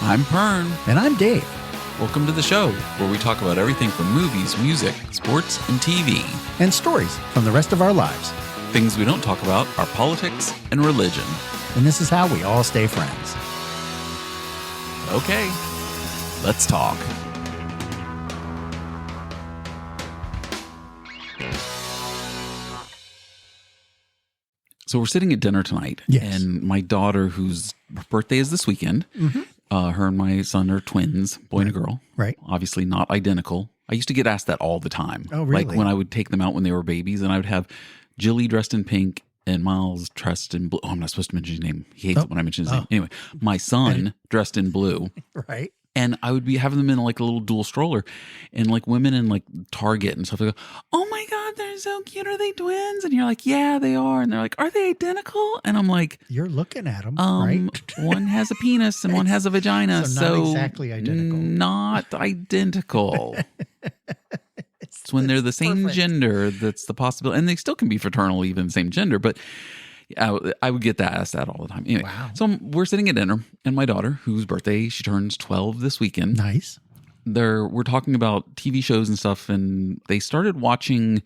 I'm Pern. And I'm Dave. Welcome to the show, where we talk about everything from movies, music, sports, and TV. And stories from the rest of our lives. Things we don't talk about are politics and religion. And this is how we all stay friends. Okay, let's talk. So we're sitting at dinner tonight, Yes. and my daughter, whose birthday is this weekend, her and my son are twins, boy and a girl. Right. Obviously not identical. I used to get asked that all the time. Oh, really? Like when I would take them out when they were babies, and I would have Jilly dressed in pink and Miles dressed in blue. Oh, I'm not supposed to mention his name. He hates it when I mention his name. Anyway, my son dressed in blue. Right. And I would be having them in like a little dual stroller, and like women in like Target and stuff. They go, "Oh my God, they're so cute. Are they twins?" And you're like, "Yeah, they are." And they're like, "Are they identical?" And I'm like, You're looking at them, right? One has a penis and one has a vagina. So not exactly identical. Not identical. It's when they're the same gender that's the possibility. And they still can be fraternal, even the same gender. But I would get asked that all the time. Anyway, Wow. So we're sitting at dinner, and my daughter, whose birthday, she turns 12 this weekend. Nice. We're talking about TV shows and stuff, and they started watching,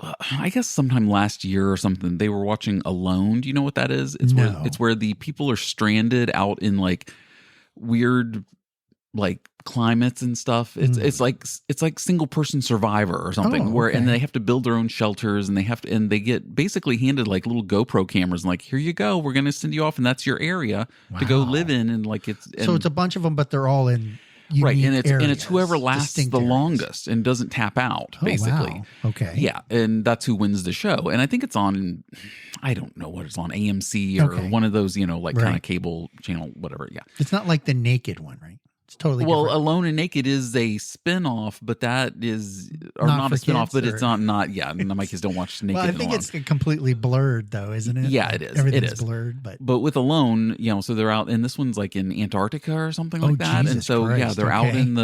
I guess sometime last year or something, they were watching Alone. Do you know what that is? No. It's where the people are stranded out in like weird like climates and stuff. It's like single person survivor or something and they have to build their own shelters, and they get basically handed like little GoPro cameras and like, here you go, we're going to send you off, and that's your area to go live in. And like So it's a bunch of them, but they're all in right, and areas, it's whoever lasts the distinct areas. longest and doesn't tap out, basically. Wow. Okay. Yeah, and that's who wins the show. And I think it's on, I don't know what it's on, AMC or one of those, like kind of cable channel, whatever. Yeah. It's not like the naked one, right? It's totally different. Alone and Naked is a spin-off, but that is, or not a spin-off, but it's not, yeah, my kids don't watch Naked. Well, I think it's completely blurred, though, isn't it? Yeah, it is. Everything's it is blurred, but with Alone, so they're out, and this one's like in Antarctica or something like that. Jesus And so, Christ, they're out in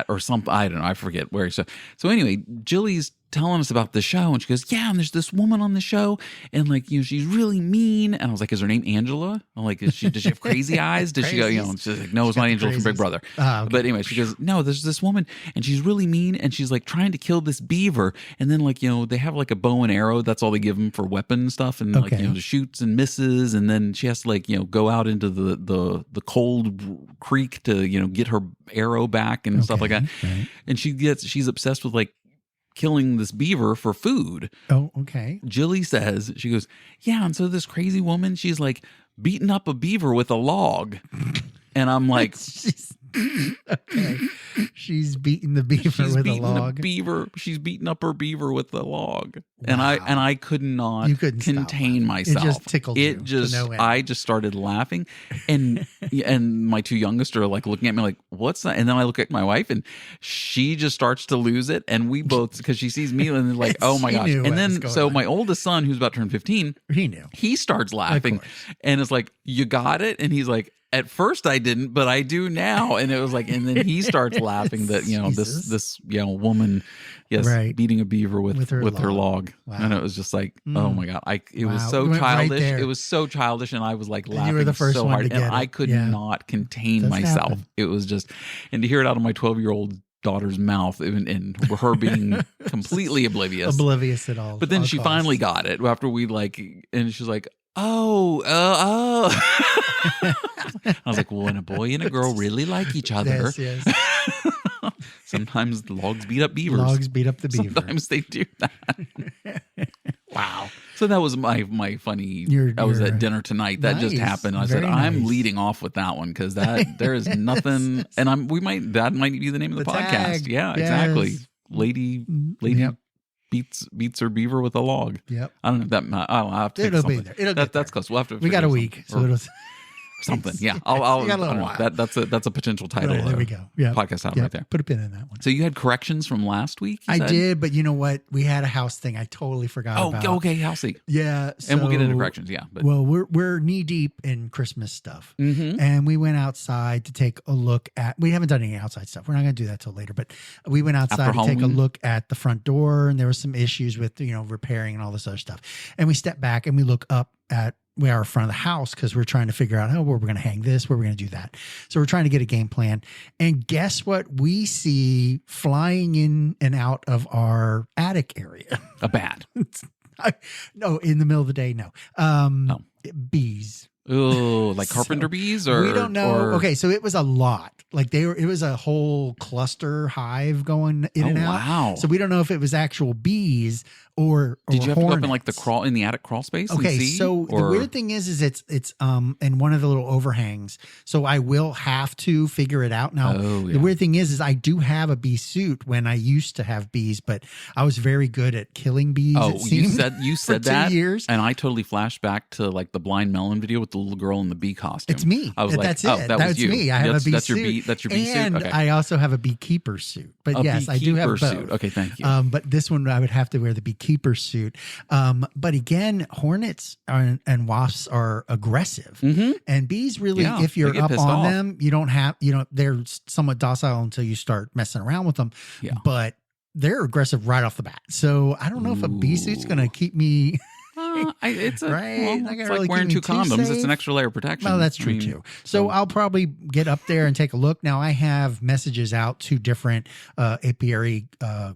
or something, I don't know, I forget where. So anyway, Jilly's telling us about the show, and she goes, yeah, and there's this woman on the show, and like, she's really mean. And I was like, is her name Angela? I'm like, does she have crazy eyes? Does she go, she's like, no, it's not Angela from Big Brother. Okay. But anyway, she goes, no, there's this woman, and she's really mean, and she's like trying to kill this beaver, and then like, they have like a bow and arrow, that's all they give them for weapon stuff, and like, shoots and misses, and then she has to like, go out into the cold creek to, get her arrow back and stuff like that. Right. And she's obsessed with like killing this beaver for food. Oh, okay. Jilly says, she goes, yeah, and so this crazy woman, she's like beating up a beaver with a log. And I'm like, okay. She's beating the beaver with a log. She's beating up her beaver with a log. Wow. And I could not contain myself. It just tickled you. I just started laughing, and my two youngest are like looking at me like, what's that? And then I look at my wife, and she just starts to lose it, and we both, because she sees me and like, oh my gosh. And then my oldest son, who's about to turn 15, he starts laughing, and it's like, you got it? And he's like, at first I didn't, but I do now. And it was like, and then he starts laughing that, this woman, beating a beaver with her log. Wow. And it was just like, oh my God. It was so childish. It was so childish. And I was like laughing you were the first so one hard. to get And I could not contain myself. Happen. It was just, and to hear it out of my 12-year-old daughter's mouth, and her being completely oblivious at all. But then she finally got it after we and she's like, oh. I was like, well, when a boy and a girl really like each other, yes. Sometimes the logs beat up beavers. Logs beat up the beaver. Sometimes they do that. Wow. So that was my funny. I was at dinner tonight. That just happened. I said, I'm leading off with that one because there is nothing, and that might be the name of the podcast. Tag. Yeah, yes. Exactly. Lady. Beats her beaver with a log. Yep. I don't know if that. I'll have to. It'll be there. That's close. We'll have to. We got a week, so it'll. Something, yeah. I don't know. That's a potential title. Right, there we go. Yeah, podcast title right there. Put a pin in that one. So you had corrections from last week. I did, but you know what? We had a house thing. I totally forgot about. Oh, okay, housey. Yeah, and we'll get into corrections. Yeah, but we're knee deep in Christmas stuff, and we went outside to take a look at. We haven't done any outside stuff. We're not going to do that till later, but we went outside to take a look at the front door, and there were some issues with repairing and all this other stuff. And we stepped back and we look up we are in front of the house because we're trying to figure out where we're going to hang this, where we're going to do that. So we're trying to get a game plan. And guess what we see flying in and out of our attic area? A bat. No, in the middle of the day, no. Bees. Oh, like carpenter bees, or we don't know. Okay, so it was a lot. Like it was a whole cluster hive going in and out. Wow. So we don't know if it was actual bees or did you have hornets. to go up in like the attic crawl space? Okay, and see, so the weird thing is it's in one of the little overhangs. So I will have to figure it out now. The weird thing is I do have a bee suit when I used to have bees, but I was very good at killing bees. Oh, you said that, 2 years, and I totally flashed back to like the Blind Melon video with the little girl in the bee costume. It's me. I was like, that's it. That's you. me. I have a bee that's suit. That's your bee suit. And okay. I also have a beekeeper suit. But yes, I do have both. Suit. Okay, thank you. But this one I would have to wear the beekeeper suit. But again, hornets and wasps are aggressive, and bees really, if you're up on them, you don't have, they're somewhat docile until you start messing around with them. Yeah. But they're aggressive right off the bat. So I don't know if a bee suit's going to keep me. It's like really wearing two condoms. It's an extra layer of protection. Well, that's true too. So I'll probably get up there and take a look. Now I have messages out to different apiary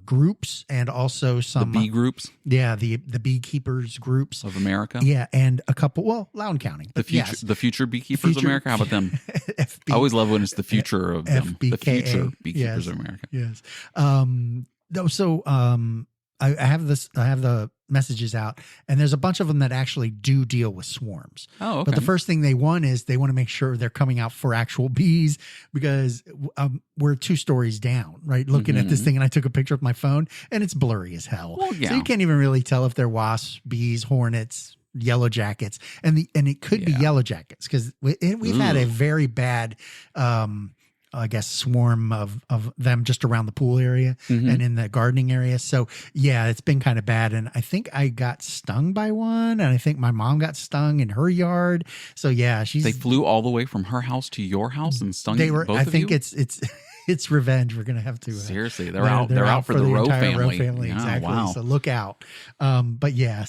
groups and also some bee groups. Yeah, the beekeepers groups of America. Yeah, and a couple. Well, Loudon County. But the future beekeepers of America. How about them? I always love when it's the future of them. The future beekeepers of America. Yes. I have the messages out, and there's a bunch of them that actually do deal with swarms. Oh, okay. But the first thing they want to make sure they're coming out for actual bees, because we're 2 stories down, right? Looking at this thing, and I took a picture with my phone, and it's blurry as hell. Well, yeah. So you can't even really tell if they're wasps, bees, hornets, yellow jackets, and it could be yellow jackets, because we've had a very bad I guess swarm of them just around the pool area and in the gardening area. So yeah, it's been kind of bad. And I think I got stung by one, and I think my mom got stung in her yard. So yeah, they flew all the way from her house to your house and stung both of you? I think it's revenge. We're gonna have to seriously. They're out for the Rowe family. Yeah, exactly. Wow. So look out. But yeah,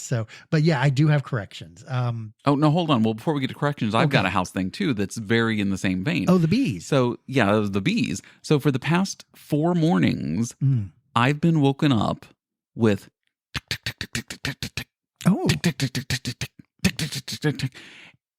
I do have corrections. Oh no, hold on. Well, before we get to corrections, I've got a house thing too that's very in the same vein. Oh, the bees. So yeah, the bees. So for the past 4 mornings, I've been woken up with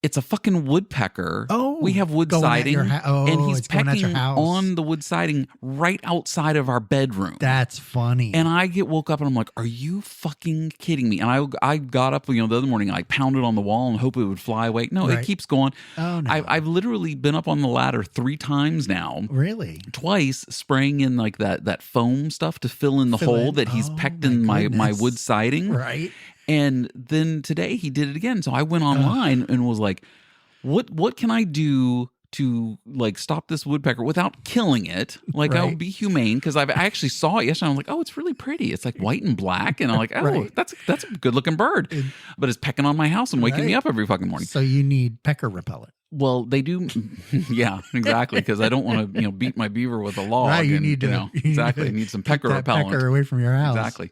it's a fucking woodpecker. Oh, we have wood siding, and he's pecking on the wood siding right outside of our bedroom. That's funny. And I get woke up and I'm like, "Are you fucking kidding me?" And I got up, the other morning, and I pounded on the wall and hope it would fly away. No, it keeps going. Oh no! I've literally been up on the ladder 3 times now. Really? Twice spraying in like that foam stuff to fill in the hole that he's pecked in my wood siding. Right. And then today he did it again. So I went online and was like, what can I do to like stop this woodpecker without killing it? Like I would be humane, because I actually saw it yesterday. I'm like, oh, it's really pretty. It's like white and black. And I'm like, oh, that's a good looking bird. But it's pecking on my house and waking me up every fucking morning. So you need pecker repellent. Well, they do. Yeah, exactly. Because I don't want to, beat my beaver with a log. Right, you need to exactly. I need some pecker repellent. Pecker away from your house. Exactly.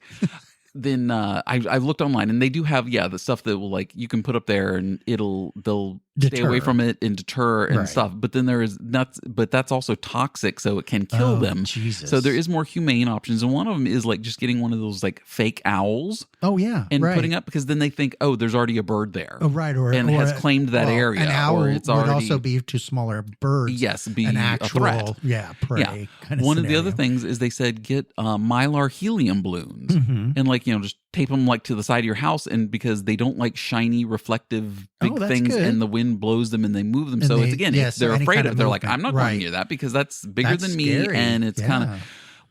Then I looked online, and they do have the stuff that will you can put up there, and they'll deter. Stay away from it and deter and stuff. But then that's also toxic, so it can kill them. Jesus. So there is more humane options, and one of them is just getting one of those fake owls. Oh yeah, and putting up, because then they think, oh, there's already a bird there. Oh right, or has claimed that area. An owl or it's would already, also be to smaller birds. Yes, be an actual a threat. Prey. Yeah. Kind of one scenario. of the other things is they said get mylar helium balloons and just tape them to the side of your house, and because they don't like shiny reflective big things, and the wind blows them and they move them. And so it's again, if they're afraid of, they're like, I'm not going near that because that's bigger than me, and it's kind of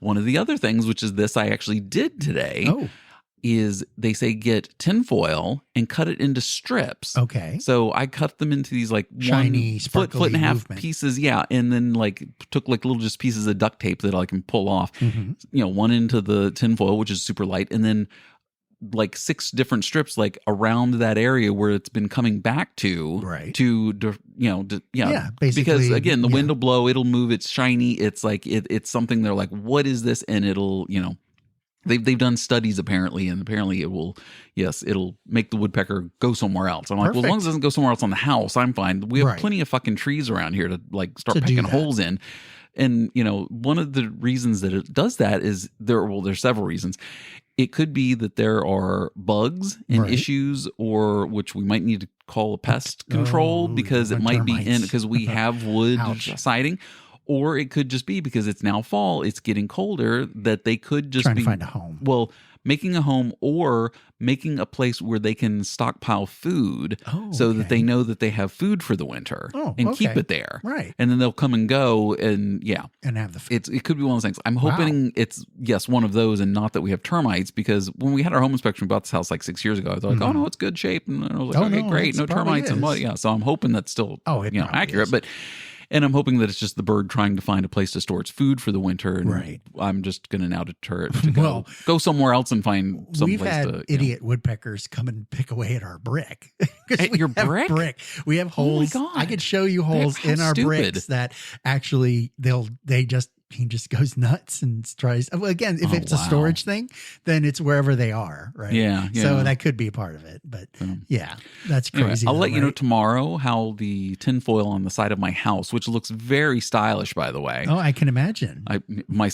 one of the other things, which is this I actually did today. Is they say get tinfoil and cut it into strips. Okay. So I cut them into these shiny, foot and a half pieces. Yeah. And then took little just pieces of duct tape that I can pull off, one into the tinfoil, which is super light. And then 6 different strips around that area where it's been coming back to. Right. Basically. Because again, the wind will blow, it'll move, it's shiny. It's it's something they're like, what is this? And it'll, They've done studies apparently, and apparently it'll make the woodpecker go somewhere else. I'm like, well, as long as it doesn't go somewhere else on the house, I'm fine. We have plenty of fucking trees around here to like start pecking holes in. And one of the reasons that it does that is there's several reasons. It could be that there are bugs and issues, or which we might need to call a pest control because it might be because we have wood siding. Or it could just be because it's now fall, it's getting colder, that they could just trying to find a home. Well, making a home or making a place where they can stockpile food so that they know that they have food for the winter and keep it there. Right. And then they'll come and go and and have the food. It could be one of those things. I'm hoping it's, one of those, and not that we have termites, because when we had our home inspection, we bought this house like 6 years ago. I was like, oh no, it's good shape. And I was like, okay, great. No termites and what? Yeah. So I'm hoping that's still accurate. But and I'm hoping that it's just the bird trying to find a place to store its food for the winter. And I'm just going to now deter it to go somewhere else and find some place to. We've had idiot woodpeckers come and pick away at our brick. At your brick? We have holes. Oh my God. I could show you holes in our bricks that actually he just goes nuts and tries. Well, again, if it's a storage thing, then it's wherever they are, right? Yeah. So that could be a part of it. But that's crazy. Anyway, I'll let you know tomorrow how the tinfoil on the side of my house, which looks very stylish, by the way. Oh, I can imagine. My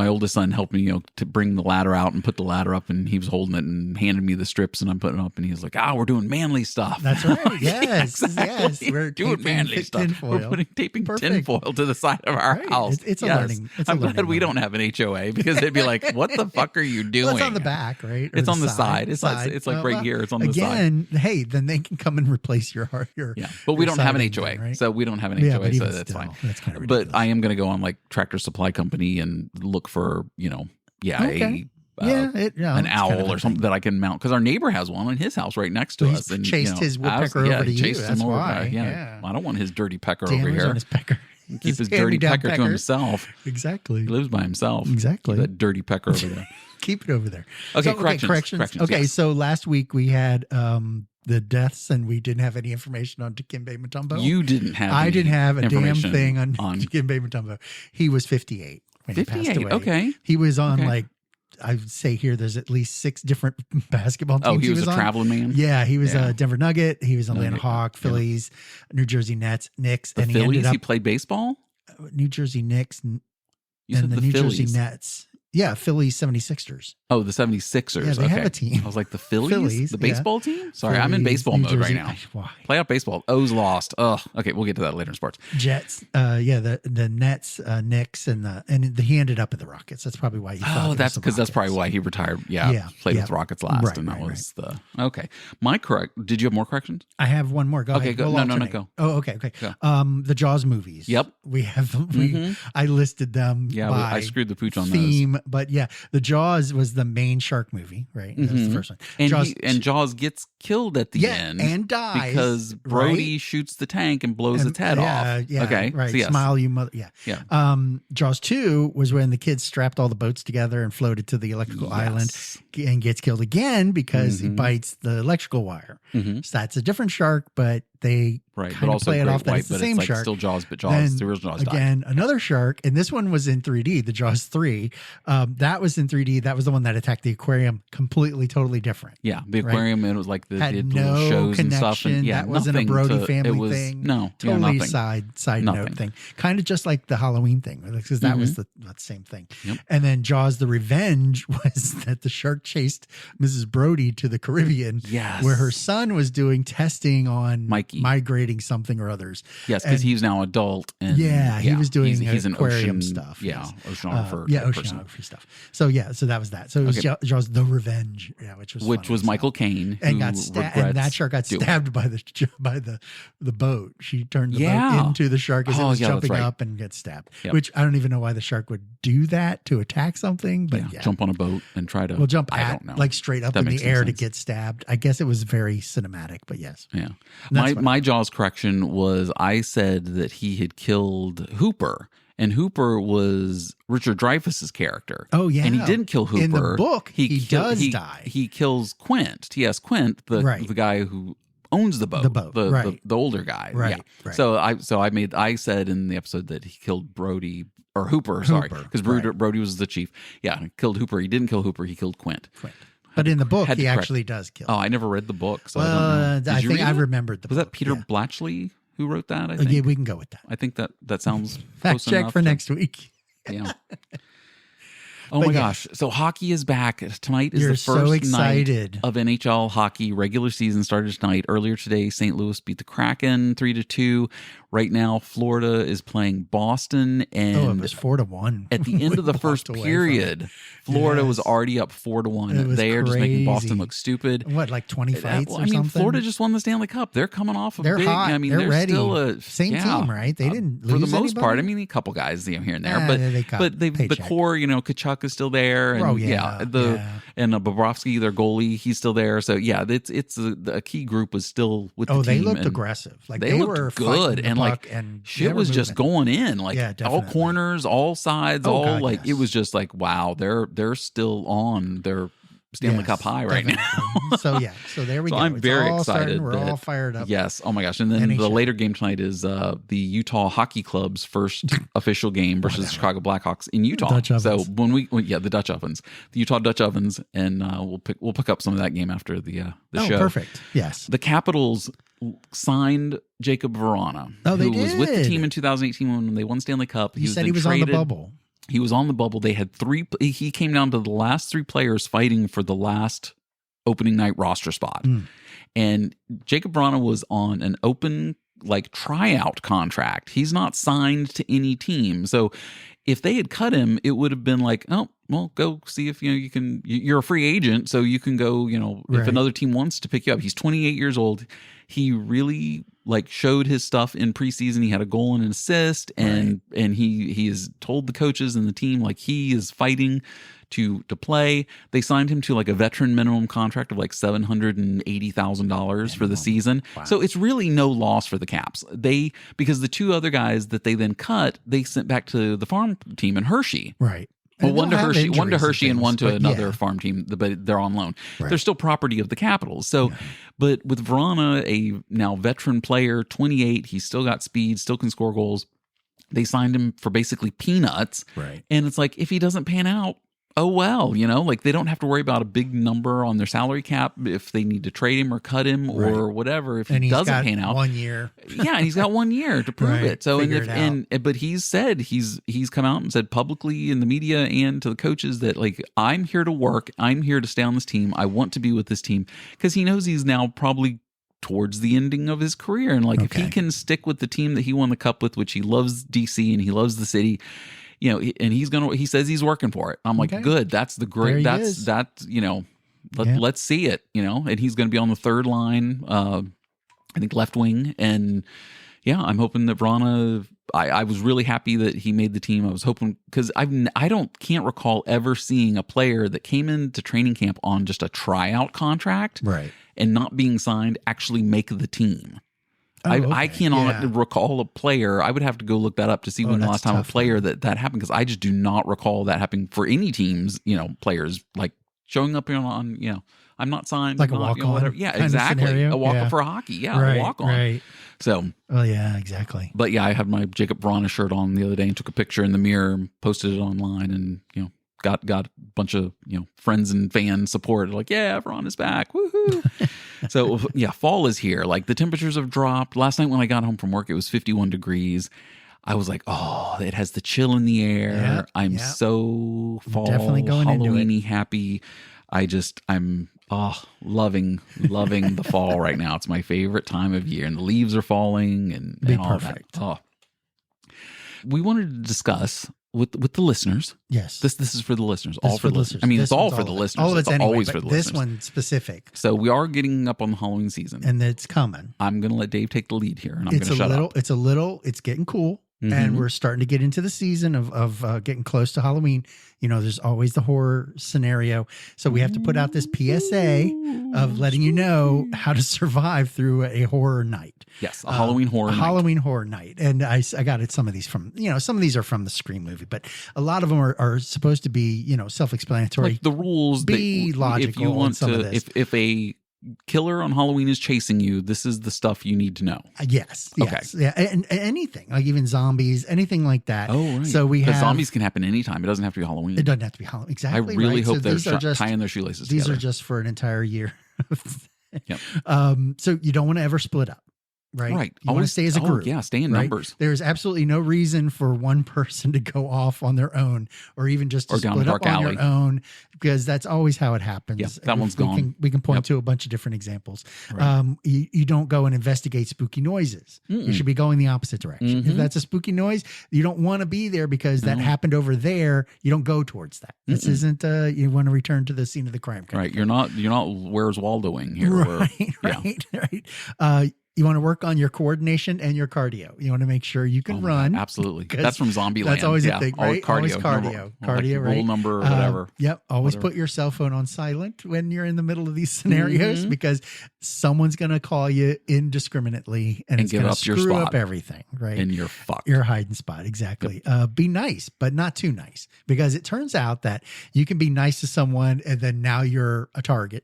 oldest son helped me, to bring the ladder out and put the ladder up, and he was holding it and handed me the strips, and I'm putting it up, and he was like, we're doing manly stuff. That's right. Yes. Exactly. We're doing manly stuff. Tinfoil. We're taping tinfoil to the side of our house. It's a learning. I'm glad we don't have an HOA, because they'd be like, what the fuck are you doing? Well, it's on the back, right? It's on the side. It's like right here. It's on the side. Again, hey, then they can come and replace your but we don't have an HOA. Right? So we don't have an HOA, so that's fine. That's kind of ridiculous. But I am going to go on like Tractor Supply Company and look for, an owl or something that I can mount, because our neighbor has one in his house right next to us. And chased his woodpecker over to you. That's why. I don't want his dirty pecker Damage over here. on his pecker. Keep his dirty pecker to himself. Exactly. He lives by himself. Exactly. Keep that dirty pecker over there. Keep it over there. Okay, corrections. Okay, yes. So last week we had the deaths, and we didn't have any information on Dikembe Mutombo. You didn't have. I didn't have a damn thing on Dikembe Mutombo. He was 58 when he passed away. Okay. He was on I would say here there's at least 6 different basketball teams. Oh, he was a on. traveling man? Yeah, he was a Denver Nugget. He was Atlanta Hawk, Phillies, New Jersey Nets, Knicks. The and Phillies? He played baseball? New Jersey Knicks You and said the New Phillies. Jersey Nets. Yeah, Phillies 76ers. Oh, the 76ers. Yeah, they have a team. I was like, the Phillies? The baseball team? Sorry, I'm in baseball mode right now. Why? Playoff baseball. O's lost. Ugh. Okay, we'll get to that later in sports. Jets. The Nets, Knicks, and he ended up at the Rockets. That's probably why you thought. Oh, that's because that's probably why he retired. Played with Rockets last, right, and that was the okay. Did you have more corrections? I have one more. Go ahead. Okay, go. No, go. Oh, okay. Go. The Jaws movies. Yep. We have. I listed them. Yeah, by I screwed the pooch on theme, those. but the Jaws was the main shark movie, right? That was the first one. And Jaws gets killed at the end and dies because Brody shoots the tank and blows its head off. Yeah, okay, right. So yes. Smile, you mother. Yeah. Jaws 2 was when the kids strapped all the boats together and floated to the electrical island, and gets killed again because he bites the electrical wire. So that's a different shark, but they kind of play it off that it's the same shark. Still Jaws, but Jaws, the original Jaws again, died. Another shark, and this one was in 3D, the Jaws 3. That was in 3D. That was the one that attacked the aquarium. Completely, totally different. Yeah, the aquarium, it was like the had little shows and stuff. And that wasn't a Brody family thing. No, totally side note thing. Kind of just like the Halloween thing, because that was the same thing. Yep. And then Jaws: The Revenge was that the shark chased Mrs. Brody to the Caribbean, where her son was doing testing on Mikey migrating something or others. Yes, because he's now adult. And he was doing he's aquarium an ocean stuff. Oceanographer. Oceanography stuff. So that was that. So it was Jaws: The Revenge, which was Michael Caine, and got stabbed. And that shark got stabbed by the boat. She turned the boat into the shark as it was jumping up and gets stabbed. Which I don't even know why the shark would do that to attack something. But jump on a boat and try to. Well, jump I don't know. Like straight up in the air to get stabbed. I guess it was very cinematic. But yes. Yeah. My Jaws correction was I said that he had killed Hooper. And Hooper was Richard Dreyfuss's character. Oh, yeah. And he didn't kill Hooper. In the book, he does die. He kills Quint, T.S. Quint, the guy who owns the boat. The older guy. Right. Yeah. Right. So I said in the episode that he killed Brody or Hooper, sorry, Hooper, because right. Brody was the chief. Yeah, killed Hooper. He didn't kill Hooper. He killed Quint. But in the book, Had to he correct. actually does kill. Oh, I never read the book, so I don't know. Did I you think read I it? remembered the Was book. that Peter Yeah. Blatchley who wrote that? I think. Yeah, we can go with that. I think that sounds Fact close check enough for to- next week. Yeah. Oh But my yeah. gosh. So hockey is back. Tonight is You're the so first excited. night of NHL hockey. Regular season started tonight. Earlier today, St. Louis beat the Kraken 3-2. Right now, Florida is playing Boston. And Oh, it was 4-1. at the end of the We first walked away Florida Yes. was already up It 4-1. was They are just making Boston crazy. look stupid. What, like 20 fights Well, or I mean, something? Florida just won the Stanley Cup. They're coming off a They're big. hot. I mean, They're ready. still a Same team, right? They didn't for the lose most part. I anybody? mean, a couple guys here and there, Yeah, they got but the paycheck. core, Kachuk is still there, and Oh, yeah, and Bobrovsky, their goalie, he's still there. So yeah, it's a key group was still with the Oh, they team, looked and aggressive. Like they were looked fighting good, the and puck and shit they were was just moving. going in, like Yeah, all definitely. corners, all sides, Oh, all God, like yes. it was just like wow, they're still on their Stanley Yes, Cup high right now. definitely. So there we So go. I'm It's very all excited. starting. We're that- all fired up. Yes. Oh my gosh. And then the NHL. later game tonight is the Utah Hockey Club's first official game versus the Chicago Blackhawks in Utah. Dutch ovens. So the Dutch ovens, the Utah Dutch ovens, and we'll pick up some of that game after the show. Perfect. Yes. The Capitals signed Jacob Verana, Oh, they who was with the did. team in 2018 when they won Stanley Cup. You said then he was on the traded- bubble. He was on the bubble. They had he came down to the last three players fighting for the last opening night roster spot. Mm. And Jacob Verana was on an open tryout contract. He's not signed to any team. So if they had cut him, it would have been like, oh, well, go see if you can. You're a free agent, so you can go. If Right. another team wants to pick you up. He's 28 years old. He really showed his stuff in preseason. He had a goal and an assist, and he has told the coaches and the team he is fighting to play. They signed him to a veteran minimum contract of $780,000 for the season. Wow. So it's really no loss for the Caps. Because the two other guys that they then cut, they sent back to the farm team in Hershey. Right. Well, And one to they'll have Hershey, and injuries one to things, but another yeah. farm team, but they're on loan. Right. They're still property of the Capitals. So, but with Verana, a now veteran player, 28, he's still got speed, still can score goals. They signed him for basically peanuts. Right. And it's if he doesn't pan out, oh well, they don't have to worry about a big number on their salary cap if they need to trade him or cut him or whatever. If And he he's doesn't got pan out, 1 year. yeah, and he's got 1 year to prove Right. it. So Figure it out. but he's said he's come out and said publicly in the media and to the coaches that I'm here to work. I'm here to stay on this team. I want to be with this team because he knows he's now probably towards the ending of his career. And if he can stick with the team that he won the cup with, which he loves DC and he loves the city, and he says he's working for it. I'm Okay. good. That's the great, There he is. let's see it, and he's going to be on the third line, I think left wing. And yeah, I'm hoping that Verana, I was really happy that he made the team. I was hoping, because can't recall ever seeing a player that came into training camp on just a tryout contract Right. and not being signed actually make the team. Oh, I cannot recall a player. I would have to go look that up to see when the that's last time tough, a player that happened, because I just do not recall that happening for any teams, players showing up on I'm not signed. Like I'm a not, walk-on whatever. Yeah, kind of exactly. scenario? A walk-on Yeah. for hockey. Yeah, Right, a walk-on. right. So, Oh, yeah, exactly. but yeah, I had my Jacob Verana shirt on the other day and took a picture in the mirror, posted it online, and got a bunch of friends and fan support. Yeah, Verana's back, woohoo! So yeah, fall is here. The temperatures have dropped. Last night when I got home from work, it was 51 degrees. I was oh, it has the chill in the air. Yeah, I'm yeah. so fall, Definitely going into it. Halloween-y happy. I'm loving the fall right now. It's my favorite time of year, and the leaves are falling and all perfect. that. Oh. We wanted to discuss with the listeners. Yes. This is for the listeners. This All is for the listeners. I mean, This it's all one's for the of it. listeners. All of it's anyway, always but for the this listeners. one specific. So we are getting up on the Halloween season. And it's coming. I'm going to let Dave take the lead here, and I'm going to shut up. It's getting cool. And we're starting to get into the season of getting close to Halloween. There's always the horror scenario. So we have to put out this PSA of letting you know how to survive through a horror night. Yes, a Halloween horror night. Halloween horror night. And I got it. Some of these from, some of these are from the Scream movie, but a lot of them are supposed to be, self-explanatory. The rules. Be logical If you want in some of to, this. if a killer on Halloween is chasing you, this is the stuff you need to know. Yes. Okay. Yeah. And anything, like even zombies, anything like that. Oh, right. So we have zombies can happen anytime. It doesn't have to be Halloween. It doesn't have to be Halloween. Exactly. I really right. hope so they're tying their shoelaces These together. are just for an entire year. Yep. So you don't want to ever split up. Right. Right. You want to stay as a group. Yeah. Stay in numbers. There's absolutely no reason for one person to go off on their own or even just to Or down split a up dark on alley. your own, because that's always how it happens. Yeah, that one's gone. We can point to a bunch of different examples. Right. You don't go and investigate spooky noises. You should be going the opposite direction. If that's a spooky noise, you don't want to be there because that happened over there. You don't go towards that. This isn't, you want to return to the scene of the crime. Right. You're not Where's Waldoing here. Right. You want to work on your coordination and your cardio. You want to make sure you can run. God, absolutely. That's from Zombieland. That's always a thing, right? Always cardio. Cardio, right? Rule number or whatever. Yep. Always put your cell phone on silent when you're in the middle of these scenarios because someone's going to call you indiscriminately and it's going to screw up everything, right? And you're fucked. Your hiding spot. Exactly. Be nice, but not too nice, because it turns out that you can be nice to someone and then now you're a target,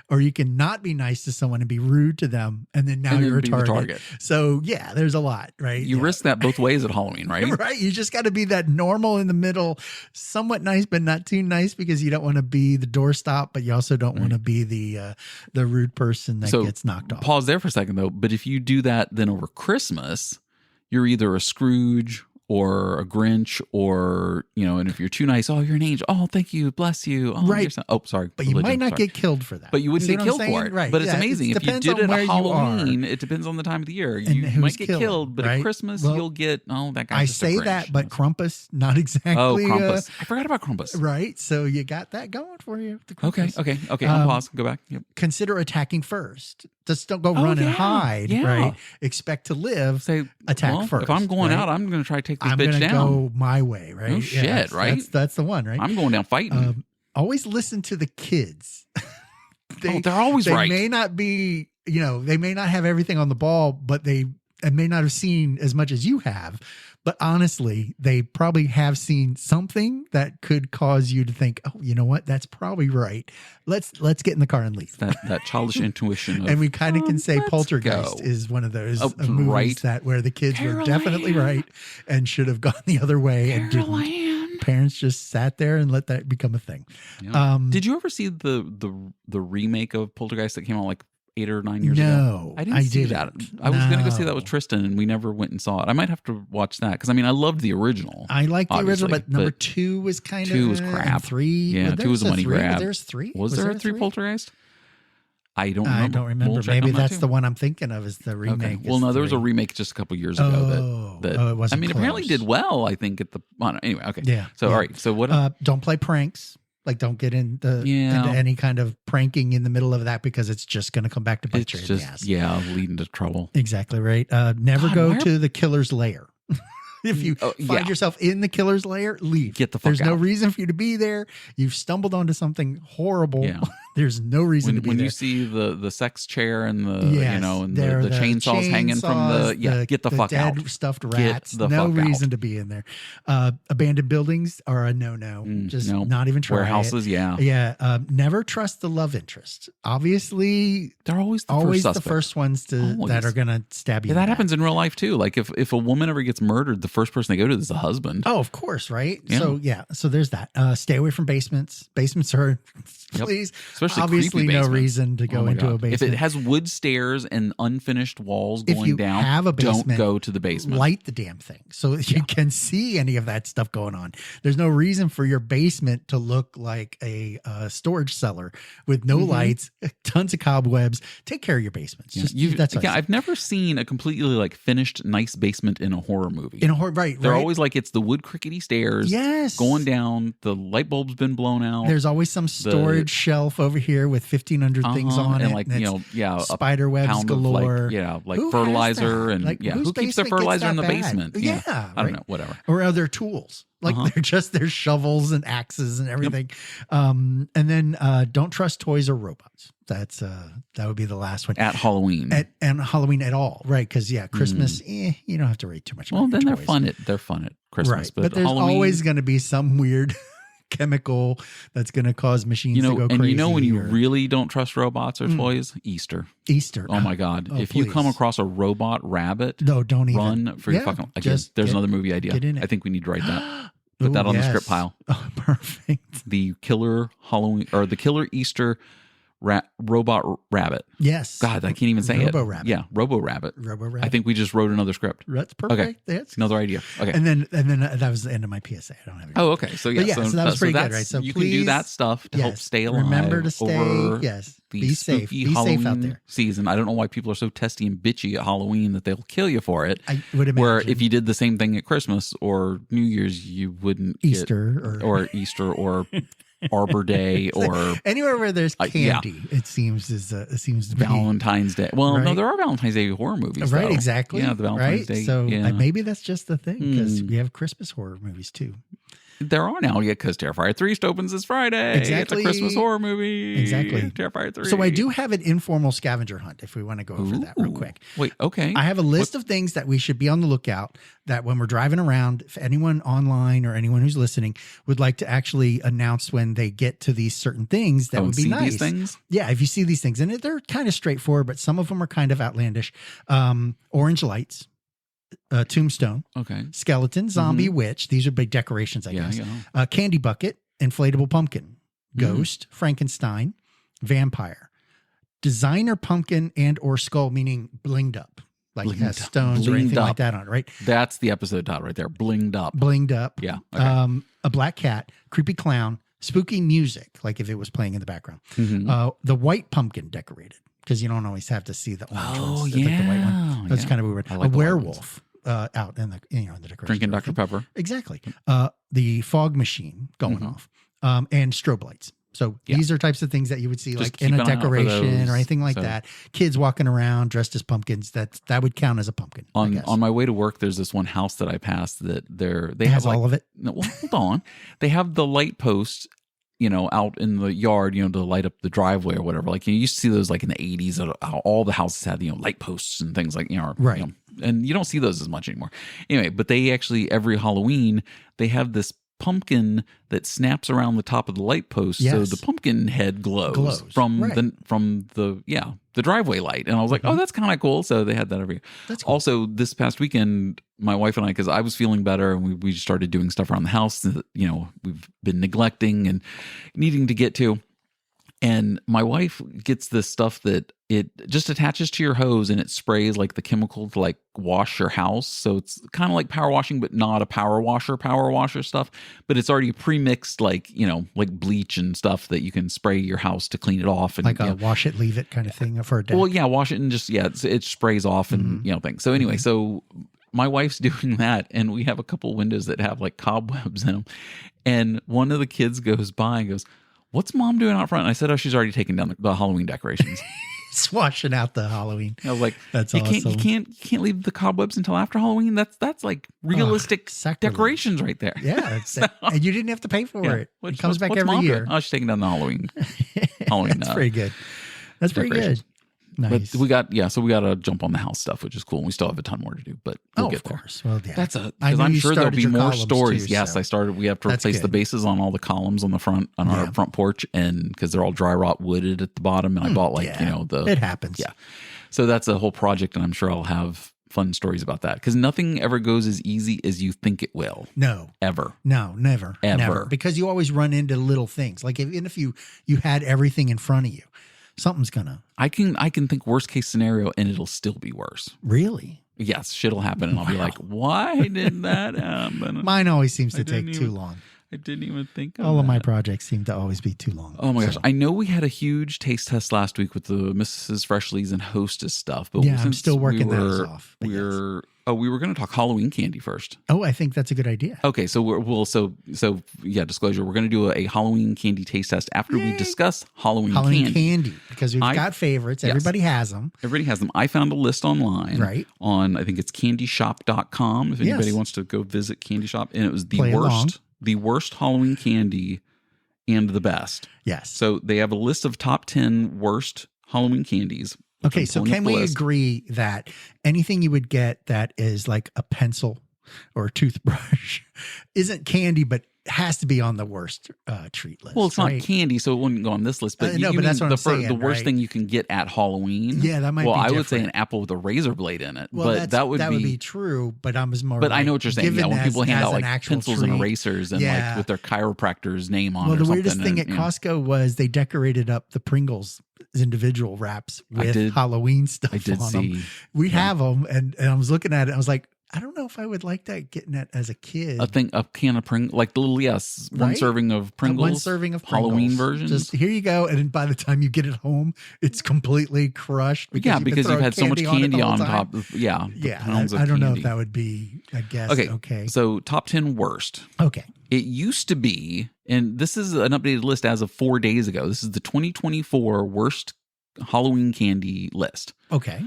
or you can not be nice to someone and be rude to them and then now you're a target. So yeah, there's a lot, right? You risk that both ways at Halloween, right? Right. You just got to be that normal in the middle, somewhat nice, but not too nice, because you don't want to be the doorstop, but you also don't want to be the rude person that gets knocked off. Pause there for a second though. But if you do that, then over Christmas, you're either a Scrooge or a Grinch, or, and if you're too nice, oh, you're an angel. Oh, thank you. Bless you. Oh, right. Sorry. But you might not get killed for that. But you wouldn't get killed for it. Right. But it's amazing. If you did it at Halloween, it depends on the time of the year. You might get killed, but at Christmas, you'll get, that guy. I say that, but Krampus, not exactly. Oh, Krampus. I forgot about Krampus. Right. So you got that going for you. Okay. I'll pause. Go back. Yep. Consider attacking first. Just don't go run and hide, right? Expect to live. Say, attack first. If I'm going out, I'm going to try to take this bitch down. I'm going to go my way, right? Oh, shit, right? That's the one, right? I'm going down fighting. Always listen to the kids. They're always right. They may not be, they may not have everything on the ball, but they may not have seen as much as you have. But honestly, they probably have seen something that could cause you to think, oh, you know what? That's probably right. Let's get in the car and leave. That childish intuition. And we kind of can say Poltergeist is one of those movies where the kids were definitely right and should have gone the other way and didn't. Parents just sat there and let that become a thing. Yeah. Did you ever see the remake of Poltergeist that came out like 8 or 9 years ago? No, I didn't see that. I was going to go see that with Tristan, and we never went and saw it. I might have to watch that because I loved the original. I liked the original, but number 2 was kind of 2 was crap. 3, yeah, 2 was a money grab. There's 3. Was there a 3 Poltergeist? I don't remember. I don't remember. We'll Maybe that's the one I'm thinking of. Is the remake? Okay. Well, no, there was a remake just a couple years ago that it wasn't. Apparently did well. I think at the anyway. Okay. Yeah. So all right. So what? Don't play pranks. Like, don't get into any kind of pranking in the middle of that, because it's just going to come back to bite you in the ass. Yeah, leading to trouble. Exactly right. Never go to the killer's lair. If you find yourself in the killer's lair, leave. Get the fuck out. There's no reason for you to be there. You've stumbled onto something horrible. Yeah. There's no reason to be there. When you see the sex chair and the the chainsaws hanging from get the fuck out. Dead stuffed rats. No reason to be in there. Abandoned buildings are a no. Just not even try. Warehouses, yeah. Never trust the love interest. Obviously, they're always the first ones that are going to stab you. Yeah, that happens in real life too. Like if a woman ever gets murdered, the first person they go to is the husband. Oh, of course, right? Yeah. So there's that. Stay away from basements. Basements are please. Especially obviously no reason to go into a basement. If it has wood stairs and unfinished walls going down, have a basement, don't go to the basement. Light the damn thing so that you can see any of that stuff going on. There's no reason for your basement to look like a storage cellar with no lights, tons of cobwebs. Take care of your basements. I've never seen a completely finished nice basement in a horror movie. In a horror, right? They're always it's the wood crickety stairs. Yes, going down. The light bulb's been blown out. There's always some storage shelf over here with 1,500 things on it, and spider webs galore. Fertilizer and who keeps their fertilizer in the basement? Yeah, I don't know, whatever. Or other tools. They're shovels and axes and everything. And then don't trust toys or robots. That would be the last one at Halloween. And Halloween at all, right? Because Christmas, you don't have to rate too much. Well, then they're fun at Christmas, right? But there's Halloween, always going to be some weird chemical that's going to cause machines to go crazy. And when you really don't trust robots or toys, Easter. Oh my God. If you come across a robot rabbit, no, don't even run for your fucking. Again, there's another movie idea. I think we need to write that. Put that on the script pile. Oh, perfect. The killer Halloween or the killer Easter robot rabbit. Yes. God, I can't even say it. Robo-rabbit. Yeah, Robo-rabbit. Robo-rabbit. I think we just wrote another script. That's perfect. Okay. That's another idea. Okay. And then that was the end of my PSA. I don't have any. Oh, okay. So yeah, so that was pretty good, right? So you can do that stuff to help stay alive. Remember to stay. Over Be the safe. spooky Be Halloween safe out there. season. I don't know why people are so testy and bitchy at Halloween that they'll kill you for it. I would imagine. Where if you did the same thing at Christmas or New Year's, you wouldn't Easter or Easter or Arbor Day or anywhere where there's candy. It seems to be Valentine's Day. Well, no, there are Valentine's Day horror movies, right? Though. Exactly. Yeah, the Valentine's Day. So yeah. maybe that's just the thing because we have Christmas horror movies too. There are now, because Terrifier 3 opens this Friday. Exactly. It's a Christmas horror movie. Exactly. Terrifier 3. So I do have an informal scavenger hunt if we want to go over that real quick. Wait, okay. I have a list of things that we should be on the lookout that when we're driving around, if anyone online or anyone who's listening would like to actually announce when they get to these certain things, that would be nice. These things? Yeah, if you see these things. And they're kind of straightforward, but some of them are kind of outlandish. Orange lights. Tombstone, okay, skeleton, zombie, witch. These are big decorations, I guess. Yeah. Candy bucket, inflatable pumpkin, ghost, Frankenstein, vampire, designer pumpkin and or skull, meaning blinged up, like it has stones or anything like that on it, right? That's the episode title right there. Bling'd Up. Blinged up. Yeah. Okay. A black cat, creepy clown, spooky music, like if it was playing in the background. The white pumpkin decorated. Because you don't always have to see the orange ones. Like the white one. That's kind of weird. Like a werewolf out in the the decoration. Drinking Dr. Pepper. Exactly. The fog machine going off. And strobe lights. So these are types of things that you would see Just like in a keep an eye out for decoration those. or anything like that. Kids walking around dressed as pumpkins. That would count as a pumpkin. On my way to work, there's this one house that I passed that they has have all of it. No, well, hold on. They have the light posts, out in the yard, to light up the driveway or whatever. Like you used to see those like in the 80s, how all the houses had, light posts and things like, right. And you don't see those as much anymore. Anyway, but they actually, every Halloween, they have this pumpkin that snaps around the top of the light post. Yes. So the pumpkin head glows from the driveway light. And I was like, oh, that's kind of cool. So they had that every year. That's cool. Also, this past weekend, my wife and I, because I was feeling better and we started doing stuff around the house that, we've been neglecting and needing to get to. And my wife gets this stuff that it just attaches to your hose and it sprays like the chemical to like wash your house. So it's kind of like power washing, but not a power washer stuff. But it's already pre-mixed like bleach and stuff that you can spray your house to clean it off. And like a wash it, leave it kind of thing for a day. Well, yeah, wash it and just, it sprays off and, things. So anyway, so my wife's doing that and we have a couple windows that have like cobwebs in them. And one of the kids goes by and goes, "What's Mom doing out front?" And I said, "Oh, she's already taken down the Halloween decorations." Swashing out the Halloween. I was like, "That's you awesome. You can't leave the cobwebs until after Halloween. That's like realistic decorations right there." Yeah, and you didn't have to pay for it. It comes back what's every Mom year. doing? Oh, she's taking down the Halloween. That's pretty good. That's pretty good. Nice. But we got to jump on the house stuff, which is cool. And we still have a ton more to do, but we'll get there. Of course. Well, yeah. Because I'm sure there'll be more stories. Too, yes, so. I started. We have to replace the bases on all the columns on the front our front porch, and because they're all dry rot wooded at the bottom. And I bought it happens. Yeah. So that's a whole project, and I'm sure I'll have fun stories about that because nothing ever goes as easy as you think it will. No, ever. No, never, ever. Never. Because you always run into little things. Like even if you had everything in front of you. Something's gonna. I can think worst case scenario, and it'll still be worse. Really? Yes, shit'll happen, and I'll be like, "Why did that happen?" Mine always seems to take too long. I didn't even think of all of my projects seem to always be too long. Oh my gosh. I know we had a huge taste test last week with the Mrs. Freshly's and Hostess stuff, but I'm still working those off. We were going to talk Halloween candy first. Oh, I think that's a good idea. Okay, so disclosure, we're going to do a Halloween candy taste test after we discuss Halloween candy because we've got favorites. Yes. Everybody has them. I found a list online on I think it's candyshop.com if anybody wants to go visit Candy Shop, and it was the worst Halloween candy and the best. Yes. So they have a list of top 10 worst Halloween candies. Okay, so can we agree that anything you would get that is like a pencil or a toothbrush isn't candy, but has to be on the worst treat list. Well, it's right? not candy, so it wouldn't go on this list. But no, you but that's mean what I'm saying, the worst right? thing you can get at Halloween? Yeah, that might be Well, I would different. say an apple with a razor blade in it. Well, but that would be true. But I was more. But like, I know what you're saying. Yeah, when people hand out like pencils treat, and erasers and like with their chiropractor's name on it. Well, the weirdest thing at Costco was they decorated up the Pringles individual wraps with Halloween stuff on them. We have them, and I was looking at it. I was like, I don't know if I would like that getting it as a kid. A can of Pringles, like the little, one serving of Pringles. One serving of Pringles. Halloween versions. Just here you go. And then by the time you get it home, it's completely crushed. Because you've had so much candy on top. Yeah. I don't know if that would be, I guess. Okay. So top 10 worst. Okay. It used to be, and this is an updated list as of 4 days ago. This is the 2024 worst Halloween candy list. Okay.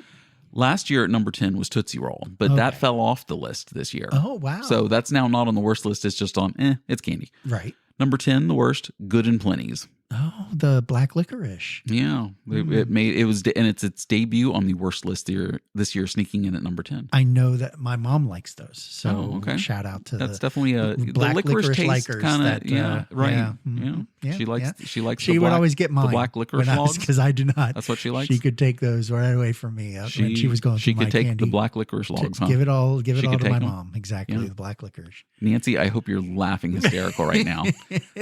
Last year at number 10 was Tootsie Roll, but that fell off the list this year. Oh, wow. So that's now not on the worst list. It's just on, it's candy. Right. Number 10, the worst, Good and Plenty's. Oh, the black licorice. Yeah. It's its debut on the worst list this year, sneaking in at number 10. I know that my mom likes those. So shout out to that's definitely the black licorice taste kind of, right. She likes she would always get mine. The black licorice logs. Because I do not. That's what she likes. She could take those right away from me when she was going through my candy. She could take the black licorice logs, huh? Give it all to my mom. Exactly. The black licorice. Nancy, I hope you're laughing hysterical right now.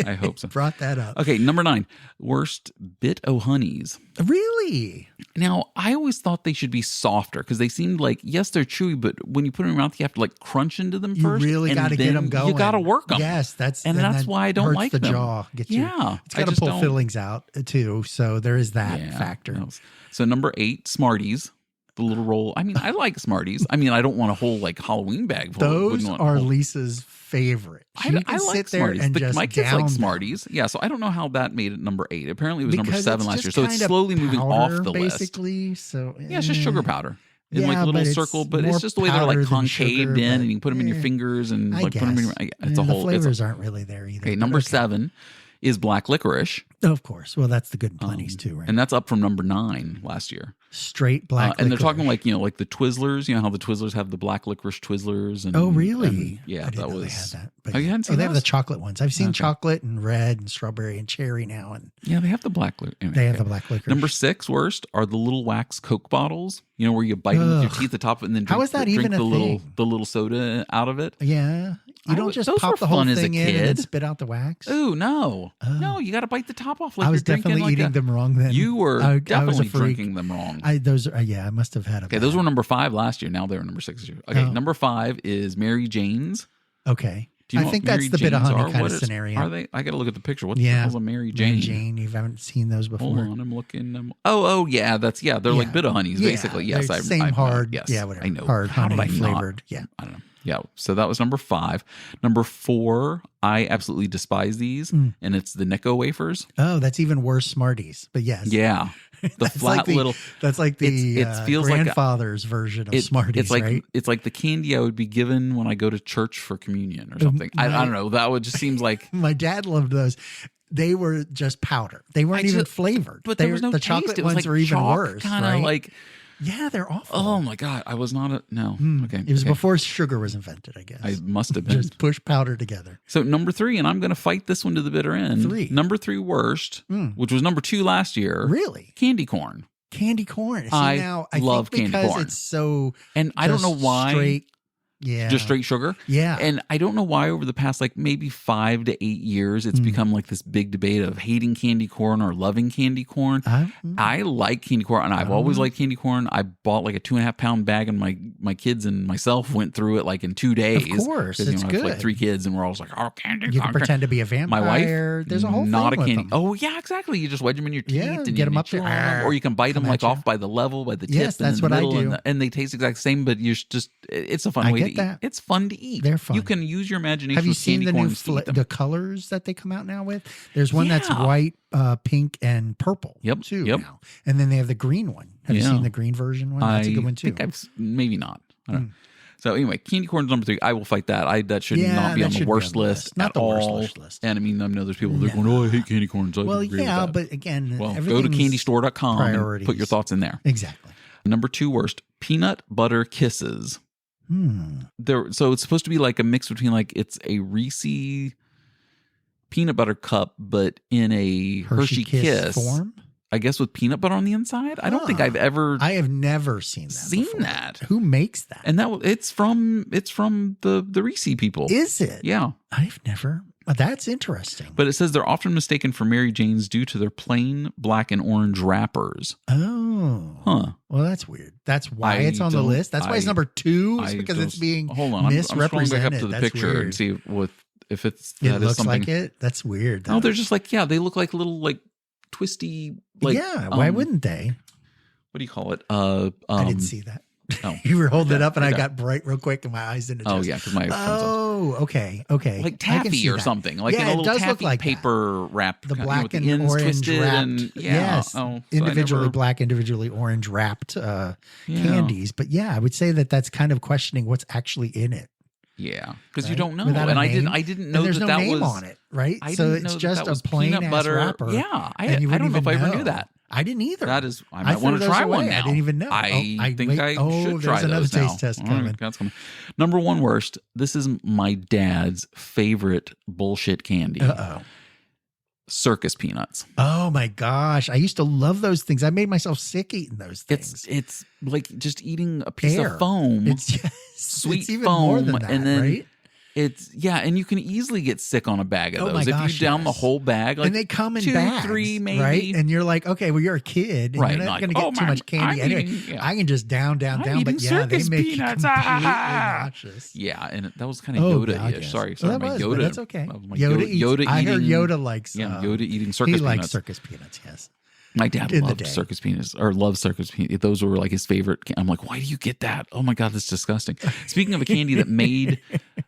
I hope so. Brought that up. Okay, number 9, worst Bit O' Honeys. Really? Now, I always thought they should be softer because they seemed like, yes, they're chewy, but when you put them in your mouth, you have to like crunch into them first. You really got to get them going. You got to work them. Yes, that's why I don't like the them. Jaw. It's got to pull fillings out too. So there is that factor. No. So number 8, Smarties. The little roll. I mean, I like Smarties. I mean, I don't want a whole like Halloween bag full. Those are Lisa's favorite. I like Smarties. My kids like Smarties. Yeah, so I don't know how that made it number 8. Apparently, it was number 7 last year. So it's slowly moving off the list. Basically, so yeah, it's just sugar powder in like a little circle, but it's just the way they're like concaved in, and you can put them in your fingers and like put them in your. It's a whole. The flavors aren't really there either. Okay, number 7 is black licorice. Of course. Well, that's the Good and Plenty's too, right? And that's up from number 9 last year. Straight black licorice. And they're talking like, like the Twizzlers, how the Twizzlers have the black licorice Twizzlers. And, oh, really? And, yeah, I didn't know was. They had that. But you hadn't seen they have the chocolate ones. I've seen chocolate and red and strawberry and cherry now. And yeah, they have the black licorice. Anyway, they have the black licorice. Number 6 worst are the little wax Coke bottles. Where you bite them with your teeth at the top and then drink the little soda out of it. Yeah. You don't just pop the whole thing in and then spit out the wax? Ooh, no. No, you got to bite the top off. Like I was definitely eating them wrong then. You were definitely drinking them wrong. I must have had those were number 5 last year. Now they're number 6 this year. Okay, number 5 is Mary Jane's. Okay. I think that's the Bit of Honey kind of scenario. Are they? I got to look at the picture. What the hell's a Mary Jane? Mary Jane, you haven't seen those before. Hold on, I'm looking. Oh, yeah, they're like Bit of Honeys, basically. Yes, hard. Yes, yeah, whatever. I know. Hard honey flavored. Yeah, I don't know. Yeah, so that was number 5. Number 4, I absolutely despise these, and it's the Necco wafers. Oh, that's even worse Smarties, but yes. Yeah. The flat little. That's like the it feels grandfather's version of Smarties, it's like, right? It's like the candy I would be given when I go to church for communion or something. I don't know. That would just seems like. My dad loved those. They were just powder. They weren't even flavored. But there was no the taste. chocolate It was ones like were even worse, right? Like. Yeah, they're awful. Oh my God. I was not no. Okay. It was before sugar was invented, I guess. I must have been. Just push powder together. So number 3, and I'm going to fight this one to the bitter end. 3. Number 3 worst, which was number 2 last year. Really? Candy corn. Candy corn. See, I love think candy corn. It's so and I don't know why. Straight, yeah. Just straight sugar. Yeah. And I don't know why over the past like maybe 5 to 8 years, it's become like this big debate of hating candy corn or loving candy corn. I like candy corn and I've always liked candy corn. I bought like a 2.5 pound bag and my kids and myself went through it like in 2 days. Of course. It's good. I have like 3 kids and we're all like, oh, candy corn. You can pretend to be a vampire. My wife, there's a whole not thing a candy. with them. Oh, yeah, exactly. You just wedge them in your teeth and get them up there. Or you can bite them like off by the level, by the tip. Yes, that's what I do. And they taste exactly the same, but you're just, it's a fun way to eat. It's fun to eat. They're fun. You can use your imagination. Have you seen the new the colors that they come out now with? There's one that's white, pink, and purple. Too now. And then they have the green one. Have you seen the green version one? That's a good one too. I think maybe not. I don't know. So anyway, candy corn's number 3. I will fight that. That should not be on the worst list. Not at the all. worst list. And I mean, I know there's people that are going, oh, I hate candy corn. So well, yeah, but again, go to candystore.com and put your thoughts in there. Exactly. Number 2 worst, peanut butter kisses. So it's supposed to be like a mix between like it's a Reese peanut butter cup, but in a Hershey Kiss form. I guess with peanut butter on the inside. I don't think I've ever. I have never seen that. Who makes that? And it's from the Reese people. Is it? Yeah. I've never. That's interesting. But it says they're often mistaken for Mary Jane's due to their plain black and orange wrappers. Oh. Huh. Well, that's weird. That's why it's on the list. That's why it's number 2. It's because it's being misrepresented. I'm scrolling back up to the picture weird. and see if it's it looks like it. That's weird. No, they're just like they look like little twisty why wouldn't they? What do you call it? I didn't see that. Oh. You were holding it up and I got bright real quick and my eyes didn't adjust. Oh yeah, because my okay. Like taffy or something. Like in a little taffy like paper wrap. The black and ends orange twisted wrapped. And, yes. Individually black, individually orange wrapped candies. But I would say that's kind of questioning what's actually in it. Yeah, because you don't know, Without and I didn't know and there's that no that name was on it, right? I So didn't it's know just that was a plain peanut butter wrapper. Yeah, I don't know if I ever knew that. I didn't either. That is, I might want to try one now. I didn't even know. I think I should try there's another those now. taste test coming. That's coming. Number 1 worst. This is my dad's favorite bullshit candy. Circus peanuts. Oh my gosh. I used to love those things. I made myself sick eating those things. It's like just eating a piece of foam. It's sweet even foam. more than that, and then right? And you can easily get sick on a bag of Oh those. my gosh, if you down the whole bag, like and they come in 2, bags, 3 maybe. right? And you're like, okay, well, you're a kid, and Right, you're not like, going to get too much candy anyway. I can just down. But eating they circus make you peanuts. completely nauseous. Yeah, and that was kind of Yoda-ish. Sorry, my Yoda. That's okay. My Yoda eats. I heard eating- Yoda likes. Yoda eating circus peanuts. He likes circus peanuts. Yes. My dad loved circus peanuts or loves circus peanuts. Those were like his favorite. I'm like, why do you get that? Oh my God, that's disgusting. Speaking of a candy that made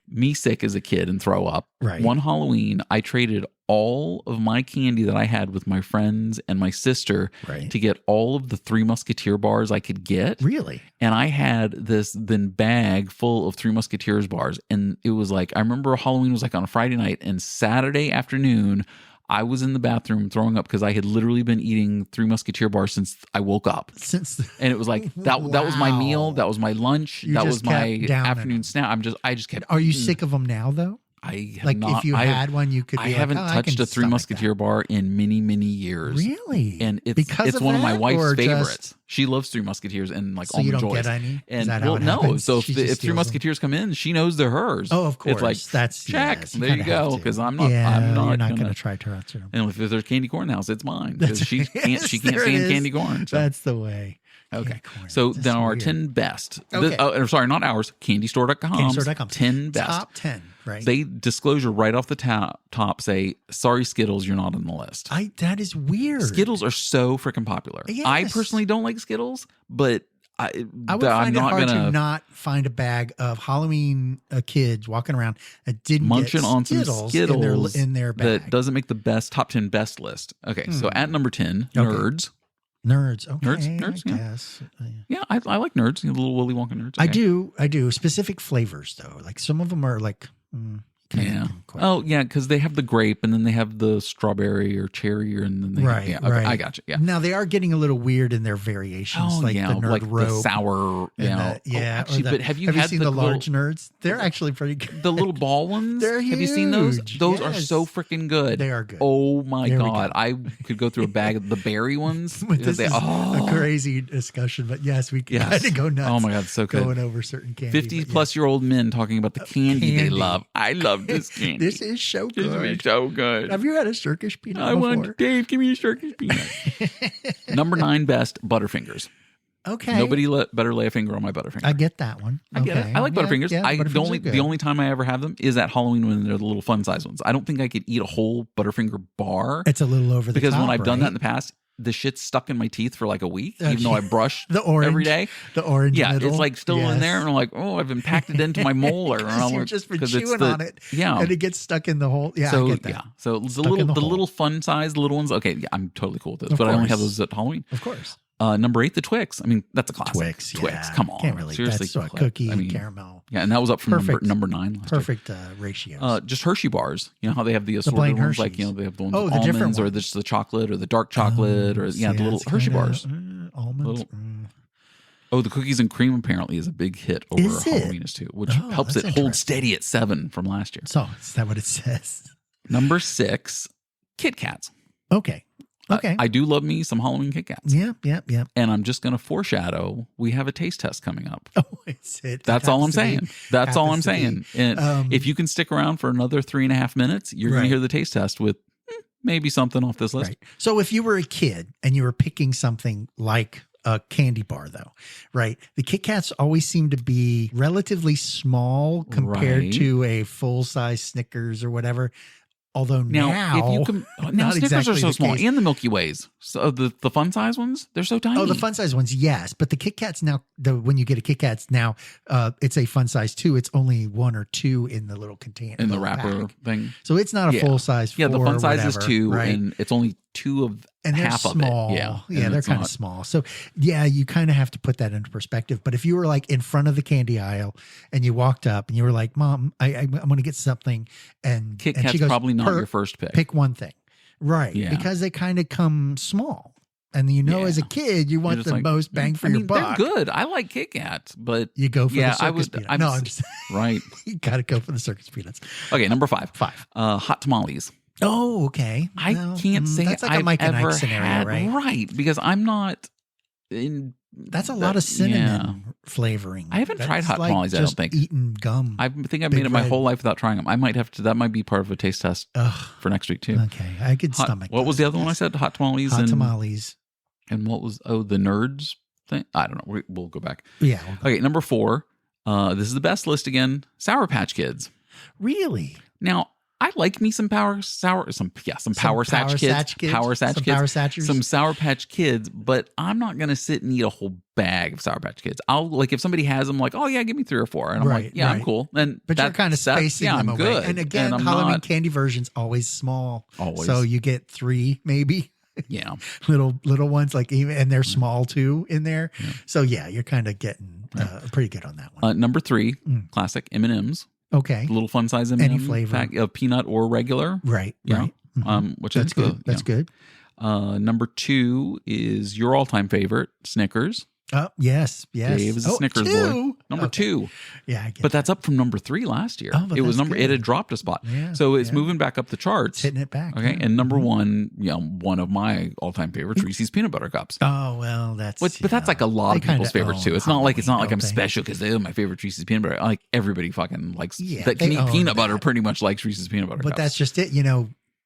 me sick as a kid and throw up, one Halloween, I traded all of my candy that I had with my friends and my sister to get all of the Three Musketeer bars I could get. Really? And I had this bag full of Three Musketeers bars. And it was like, I remember Halloween was like on a Friday night, and Saturday afternoon, I was in the bathroom throwing up because I had literally been eating Three Musketeer bars since I woke up. And it was like that was my meal, that was my lunch, that was my afternoon snack. I just kept. Are you sick of them now though? I have like not, if you had one, you could. I haven't touched a Three Musketeer bar in many, many years. Really? And it's one of my wife's favorites. She loves Three Musketeers and like Almond Joys. So you don't get any? And no. So if Three Musketeers come in, she knows they're hers. Oh, of course. It's like that's check. Yes, there you go. Because I'm not. You're not going to try to. And if there's candy corn in the house, it's mine because she can't stand candy corn. So. That's the way. Okay. So then our 10 best. Okay. Sorry, not ours. Candystore.com. Candystore.com. 10 best. Top 10. Right. They disclosure right off the top say, sorry, Skittles, you're not on the list. That is weird. Skittles are so freaking popular. Yes. I personally don't like Skittles, but I would find it hard to not find a bag of Halloween kids walking around that didn't munching get on some Skittles in their bag. That doesn't make the best top 10 best list. Okay, so at number 10, Nerds. Nerds. Okay. Nerds. I Yeah. guess. Yeah, I like Nerds. The little Willy Wonka Nerds. Okay. I do. Specific flavors though. Like some of them are like. Yeah. Oh, yeah, because they have the grape, and then they have the strawberry or cherry, and then they right. I got you. Yeah. Now they are getting a little weird in their variations, like the nerd like rope, the sour. Actually, but have you seen the large nerds? They're actually pretty good. The little ball ones. They're huge. Have you seen those? Those are so freaking good. They are good. Oh my God, I could go through a bag of the berry ones. This is a crazy discussion, but yes, we had to go nuts. Oh my God, so good. Going over certain candy. 50-plus-year-old men talking about the candy they love. I love this candy. This is so good. This is so good. Have you had a circus peanut I before? want Dave. Give me a circus peanut. Number 9 best, Butterfingers. Okay. Nobody better lay a finger on my Butterfinger. I get that one. I get it. I like Butterfingers. Butterfingers the only time I ever have them is at Halloween when they're the little fun size ones. I don't think I could eat a whole Butterfinger bar. It's a little over the top. Because when I've done that in the past, the shit's stuck in my teeth for like a week, even though I brush the orange, every day. The orange, middle. It's like still in there, and I'm like, oh, I've impacted into my molar. Because you've just been chewing on it, and it gets stuck in the hole. Yeah, so, I get that. Yeah, so the little fun size, the little ones. Okay, yeah, I'm totally cool with those, but I only have those at Halloween. Of course. Number 8, the Twix. I mean, that's a classic. Twix, come on. Can't really. Seriously, that's cookie, caramel. Yeah, and that was up from number 9 last Perfect ratios. Just Hershey bars. You know how they have the assorted ones, like they have the ones with almonds, or just the chocolate, or the dark chocolate, or the little Hershey bars. Almonds. Oh, the cookies and cream apparently is a big hit over Halloween too, which helps it hold steady at 7 from last year. So is that what it says? Number 6, Kit Kats. Okay. Okay. I do love me some Halloween Kit Kats. Yeah. And I'm just going to foreshadow, we have a taste test coming up. Oh, it's it. That's all I'm saying. That's all I'm saying. And if you can stick around for another 3.5 minutes, you're going to hear the taste test with maybe something off this list. Right. So if you were a kid and you were picking something like a candy bar, though, right? The Kit Kats always seem to be relatively small compared to a full-size Snickers or whatever. Although now if you can, now Snickers exactly are so small, case. and the Milky Ways, so the fun size ones, they're so tiny. Oh, the fun size ones, yes. But the Kit Kats now, when you get a Kit Kats now, it's a fun size too. It's only 1 or 2 in the little container, in the wrapper pack. thing. So it's not a full size. Yeah, the fun size whatever, is 2, right? and it's only 2 of and they're half small. of it. Yeah, they're kind of small. So yeah, you kind of have to put that into perspective. But if you were like in front of the candy aisle and you walked up and you were like, "Mom, I'm going to get something," and Kit and Kat's she goes, probably not your first pick. Pick one thing, right? Yeah. Because they kind of come small, and as a kid, you want the most bang for your buck. They're good. I like Kit Kats, but you go for the circus peanuts. No, I'm just right. You got to go for the circus peanuts. Okay, number 5. 5. Hot tamales. Oh, okay. I can't say that's like I've a Mike and ever Ike scenario, had, right? because I'm not in. That's a lot of cinnamon flavoring. I haven't tried hot like tamales. I don't think eating gum. I think I've made it my whole life without trying them. I might have to. That might be part of a taste test for next week too. Okay, I could stomach. What was the other one I said? Hot tamales. Hot tamales. And what was the nerds thing? I don't know. We'll go back. Yeah. Okay, number 4. This is the best list again. Sour Patch Kids. Really? Now, I like me some Power Satch Kids, some Sour Patch Kids, but I'm not gonna sit and eat a whole bag of Sour Patch Kids. I'll like if somebody has them, like, oh yeah, give me 3 or 4, and I'm like, yeah, I'm cool. And but you're kind of spacing them away. Good. And again, Halloween candy version's always small, always. So you get 3 maybe. Yeah, little ones and they're small too in there. Yeah. So yeah, you're kind of getting pretty good on that one. Number 3, classic M&Ms. Okay. Little fun size M&M. Any flavor. Pack of peanut or regular. Right. Yeah. Right. Which that's good. That's good. Number 2 is your all-time favorite, Snickers. Oh, yes. Dave is a Snickers boy. Number 2. Yeah, I get but that's up from number 3 last year. Oh, it had dropped a spot. Yeah, so it's moving back up the charts. It's hitting it back. Okay. And number 1, one of my all-time favorites, Reese's Peanut Butter Cups. Oh, well, but that's like a lot of people's favorites too. It's not like I'm special because they're my favorite Reese's Peanut Butter. Like everybody fucking likes that can eat peanut butter pretty much likes Reese's Peanut Butter Cups. But that's just it,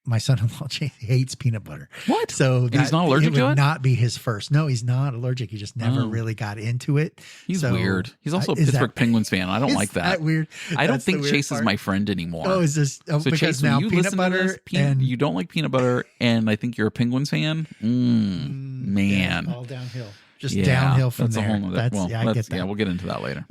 my son-in-law hates peanut butter. What? So he's not allergic to it? Would not be his first. No, he's not allergic. He just never really got into it. He's weird. He's also a Pittsburgh Penguins fan. I don't like that. That weird? I don't think Chase is my friend anymore. Oh, is this? Oh, so because Chase, now when you peanut butter and you don't like peanut butter, and I think you're a Penguins fan. Man, yeah, all downhill. Just downhill from there. A whole nother, I get that. Yeah, we'll get into that later.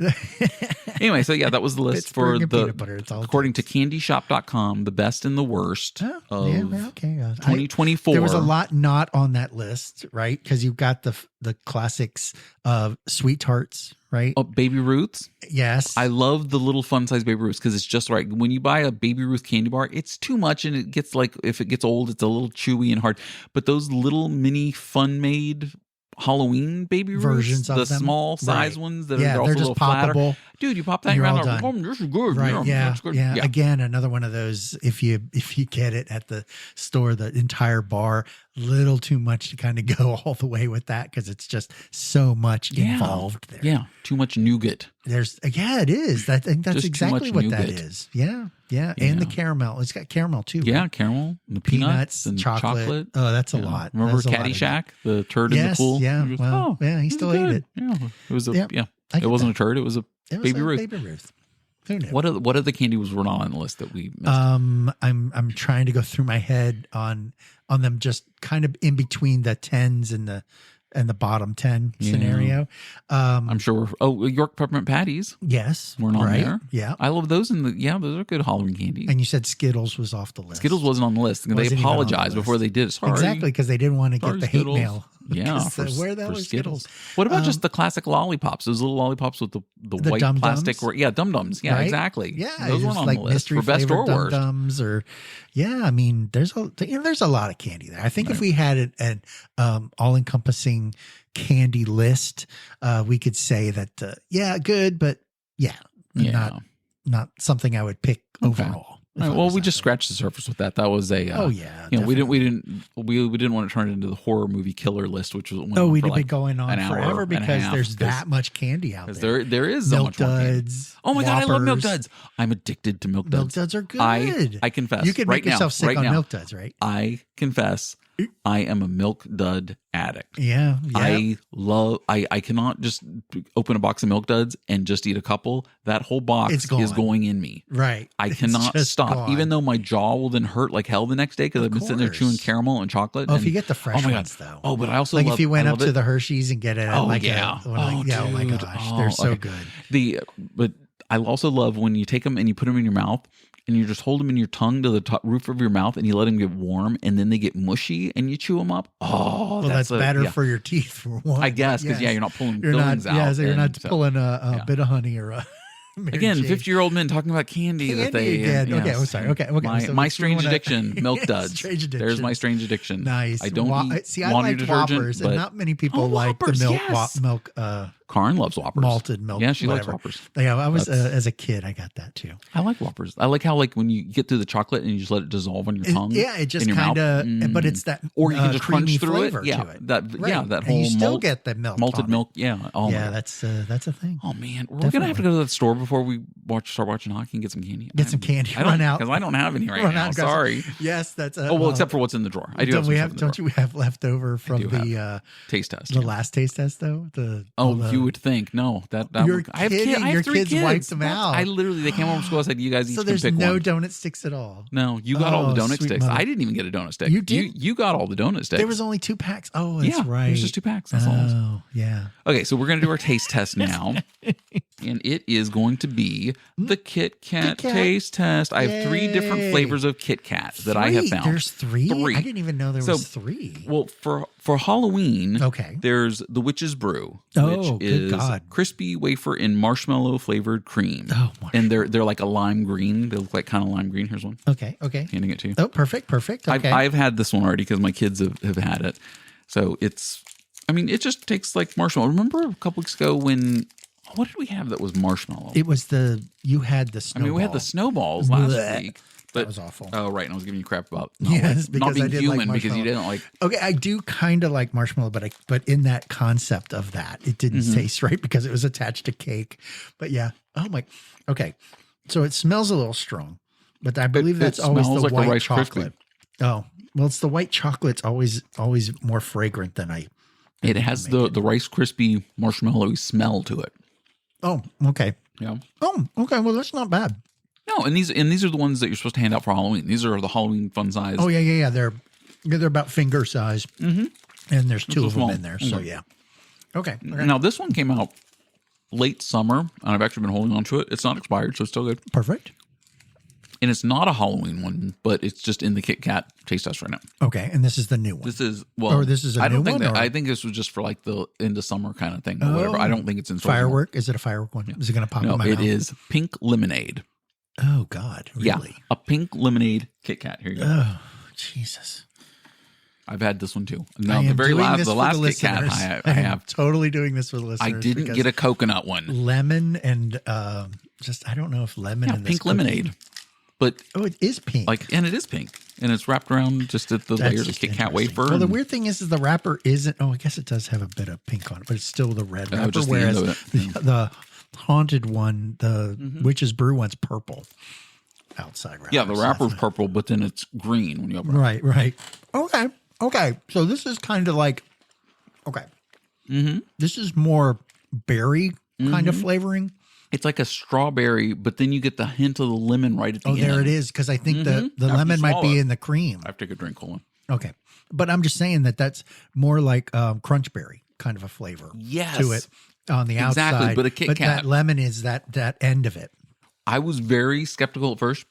Anyway, so yeah, that was the list for according to candyshop.com, the best and the worst of 2024. There was a lot not on that list, right? Because you've got the classics of Sweet Tarts, right? Oh, Baby Ruths. Yes. I love the little fun size Baby Ruths because it's just right. When you buy a Baby Ruth candy bar, it's too much and it gets if it gets old, it's a little chewy and hard. But those little mini fun made Halloween Baby Ruths, versions of the them. small size ones that are also just a little flatter. poppable. Dude, you pop that around. This is good. Right? That's good. Yeah. Again, another one of those. If you get it at the store, the entire bar, little too much to kind of go all the way with that because it's just so much involved there. Yeah, too much nougat. It is. I think that's just exactly what that is. Yeah. And the caramel. It's got caramel too. Right? Yeah, caramel, the peanuts and chocolate. Oh, that's a lot. Remember Caddyshack, the turd in the pool? Yeah. Well, he still ate it. Yeah, it was it wasn't a turd. It was a Baby Ruth. Baby Ruth. Who knew? What are the candies were not on the list that we missed? I'm trying to go through my head on them, just kind of in between the 10s and the bottom 10 scenario. I'm sure. York peppermint patties. Yes, weren't on there. Yeah, I love those. Those are good Halloween candy. And you said Skittles was off the list. Skittles wasn't on the list. They apologized before they did. Sorry, exactly, because they didn't want to get the hate mail. Yeah, where that was Skittles. What about just the classic lollipops? Those little lollipops with the white plastic. Yeah, Dum-Dums. Yeah, exactly. Yeah, those weren't on the list for best or worst. Dum-Dums I mean, there's a lot of candy there. I think if we had an all-encompassing candy list, we could say that good, but not something I would pick overall. All right, well, we just scratched the surface with that. That was a Oh, yeah, you know, we didn't want to turn it into the horror movie killer list, which was we'd for have been going on forever because there's that much candy out there. There is so Milk much more candy. Duds. Oh my God, I love Milk Whoppers. Duds. I'm addicted to Milk Duds. Milk Duds are good. I confess. You can make yourself sick on now, Milk Duds, right? I confess. I am a Milk Dud addict. Yeah. I cannot just open a box of Milk Duds and just eat a couple. That whole box is going in me. Right. I cannot stop, gone. even though my jaw will then hurt like hell the next day because I've been sitting there chewing caramel and chocolate. Oh, if you get the fresh ones, though. Oh, but I also like love, if you went I up love to it. the Hershey's and get it at Oh, like yeah. oh my gosh, they're so good. But I also love when you take them and you put them in your mouth and you just hold them in your tongue to the top roof of your mouth and you let them get warm and then they get mushy and you chew them up. Oh, well, that's better for your teeth for one. I guess because you're not pulling you're fillings out. Yeah, so you're not pulling a bit of honey or a again, 50-year-old men talking about candy that they again. Okay, I'm sorry. Okay. My strange addiction, Milk Duds. Strange addiction. There's my strange addiction. Nice. I don't eat see. I like Whoppers, and not many people like Whoppers, the milk. Karen loves Whoppers. Malted milk. Yeah, she whatever. likes Whoppers. Yeah, I was as a kid, I got that too. I like Whoppers. I like how when you get through the chocolate and you just let it dissolve on your tongue. Yeah, it just kind of. But it's that or you can just crunch through it. Yeah, to it. That whole and you still get the milk. Malted milk. Yeah. Oh yeah, that's a thing. Oh man, we're gonna have to go to that store before we start watching hockey and get some candy. Get some candy. Run out because I don't have any right now. Sorry. Yes, that's. Except for what's in the drawer. I do. Don't you have leftover from the taste test? The last taste test though. You would think no that I have your kids wiped them out. I literally they came home from school. I said, "You guys each can pick one." So there's no donut sticks at all. No, you got all the donut sticks. Mother. I didn't even get a donut stick. You did. You got all the donut sticks. There was only 2 packs. Oh, that's right. There's just 2 packs. That's all. Oh, yeah. Okay, so we're gonna do our taste test now, and it is going to be the Kit Kat taste test. I have 3 different flavors of Kit Kat that I have found. There's 3? I didn't even know there was 3. Well, for Halloween, okay, there's the Witch's Brew, which is crispy wafer and marshmallow flavored cream. Oh, and they're like a lime green. They look like kind of lime green. Here's one. Okay. Handing it to you. Oh, perfect. Okay. I've had this one already because my kids have had it. So it just tastes like marshmallow. Remember a couple weeks ago what did we have that was marshmallow? It was you had the snowball. We had the snowballs last week. But, that was awful. Oh, right. And I was giving you crap about not being human because you didn't like. Okay, I do kind of like marshmallow, but in that concept of that, it didn't taste right because it was attached to cake. But yeah. Oh my. Okay. So it smells a little strong, but I believe that's always the white chocolate. Oh, well, it's the white chocolate's always more fragrant than I. It has the Rice Krispie marshmallowy smell to it. Oh, okay. Yeah. Oh, okay. Well, that's not bad. No, and these are the ones that you're supposed to hand out for Halloween. These are the Halloween fun size. Oh yeah. They're about finger size, and there's 2 of them in there. So yeah. Okay. Now this one came out late summer, and I've actually been holding on to it. It's not expired, so it's still good. Perfect. And it's not a Halloween one, but it's just in the Kit Kat taste test right now. Okay, and this is the new one. This is I don't think I think this was just for like the into summer kind of thing or whatever. I don't think it's in firework. Is it a firework one? Is it going to pop? No, in my it mouth? is pink lemonade. Oh God, really? Yeah, a pink lemonade Kit Kat. Here you go. Oh Jesus. I've had this one too. No, the last Kit Kat I have. Totally doing this for the listeners. I didn't get a coconut one. Lemon and I don't know if lemon and pink lemonade. But it is pink. And it is pink. And it's wrapped around just at the layers of Kit Kat wafer. Well, the weird thing is the wrapper isn't. Oh, I guess it does have a bit of pink on it, but it's still the red wrapper. Just whereas the haunted one, the Witch's Brew one's purple outside wrapper. Yeah, the wrapper's purple, but then it's green when you open it. Right. Okay. So this is kind of like, this is more berry kind of flavoring. It's like a strawberry, but then you get the hint of the lemon right at the end. Oh, there it is, because I think the lemon might be in the cream. I have to take a drink, hold on. Okay. But I'm just saying that's more like crunch berry kind of a flavor to it on the outside. Exactly, but a Kit Kat. That lemon is that end of it. I was very skeptical at first,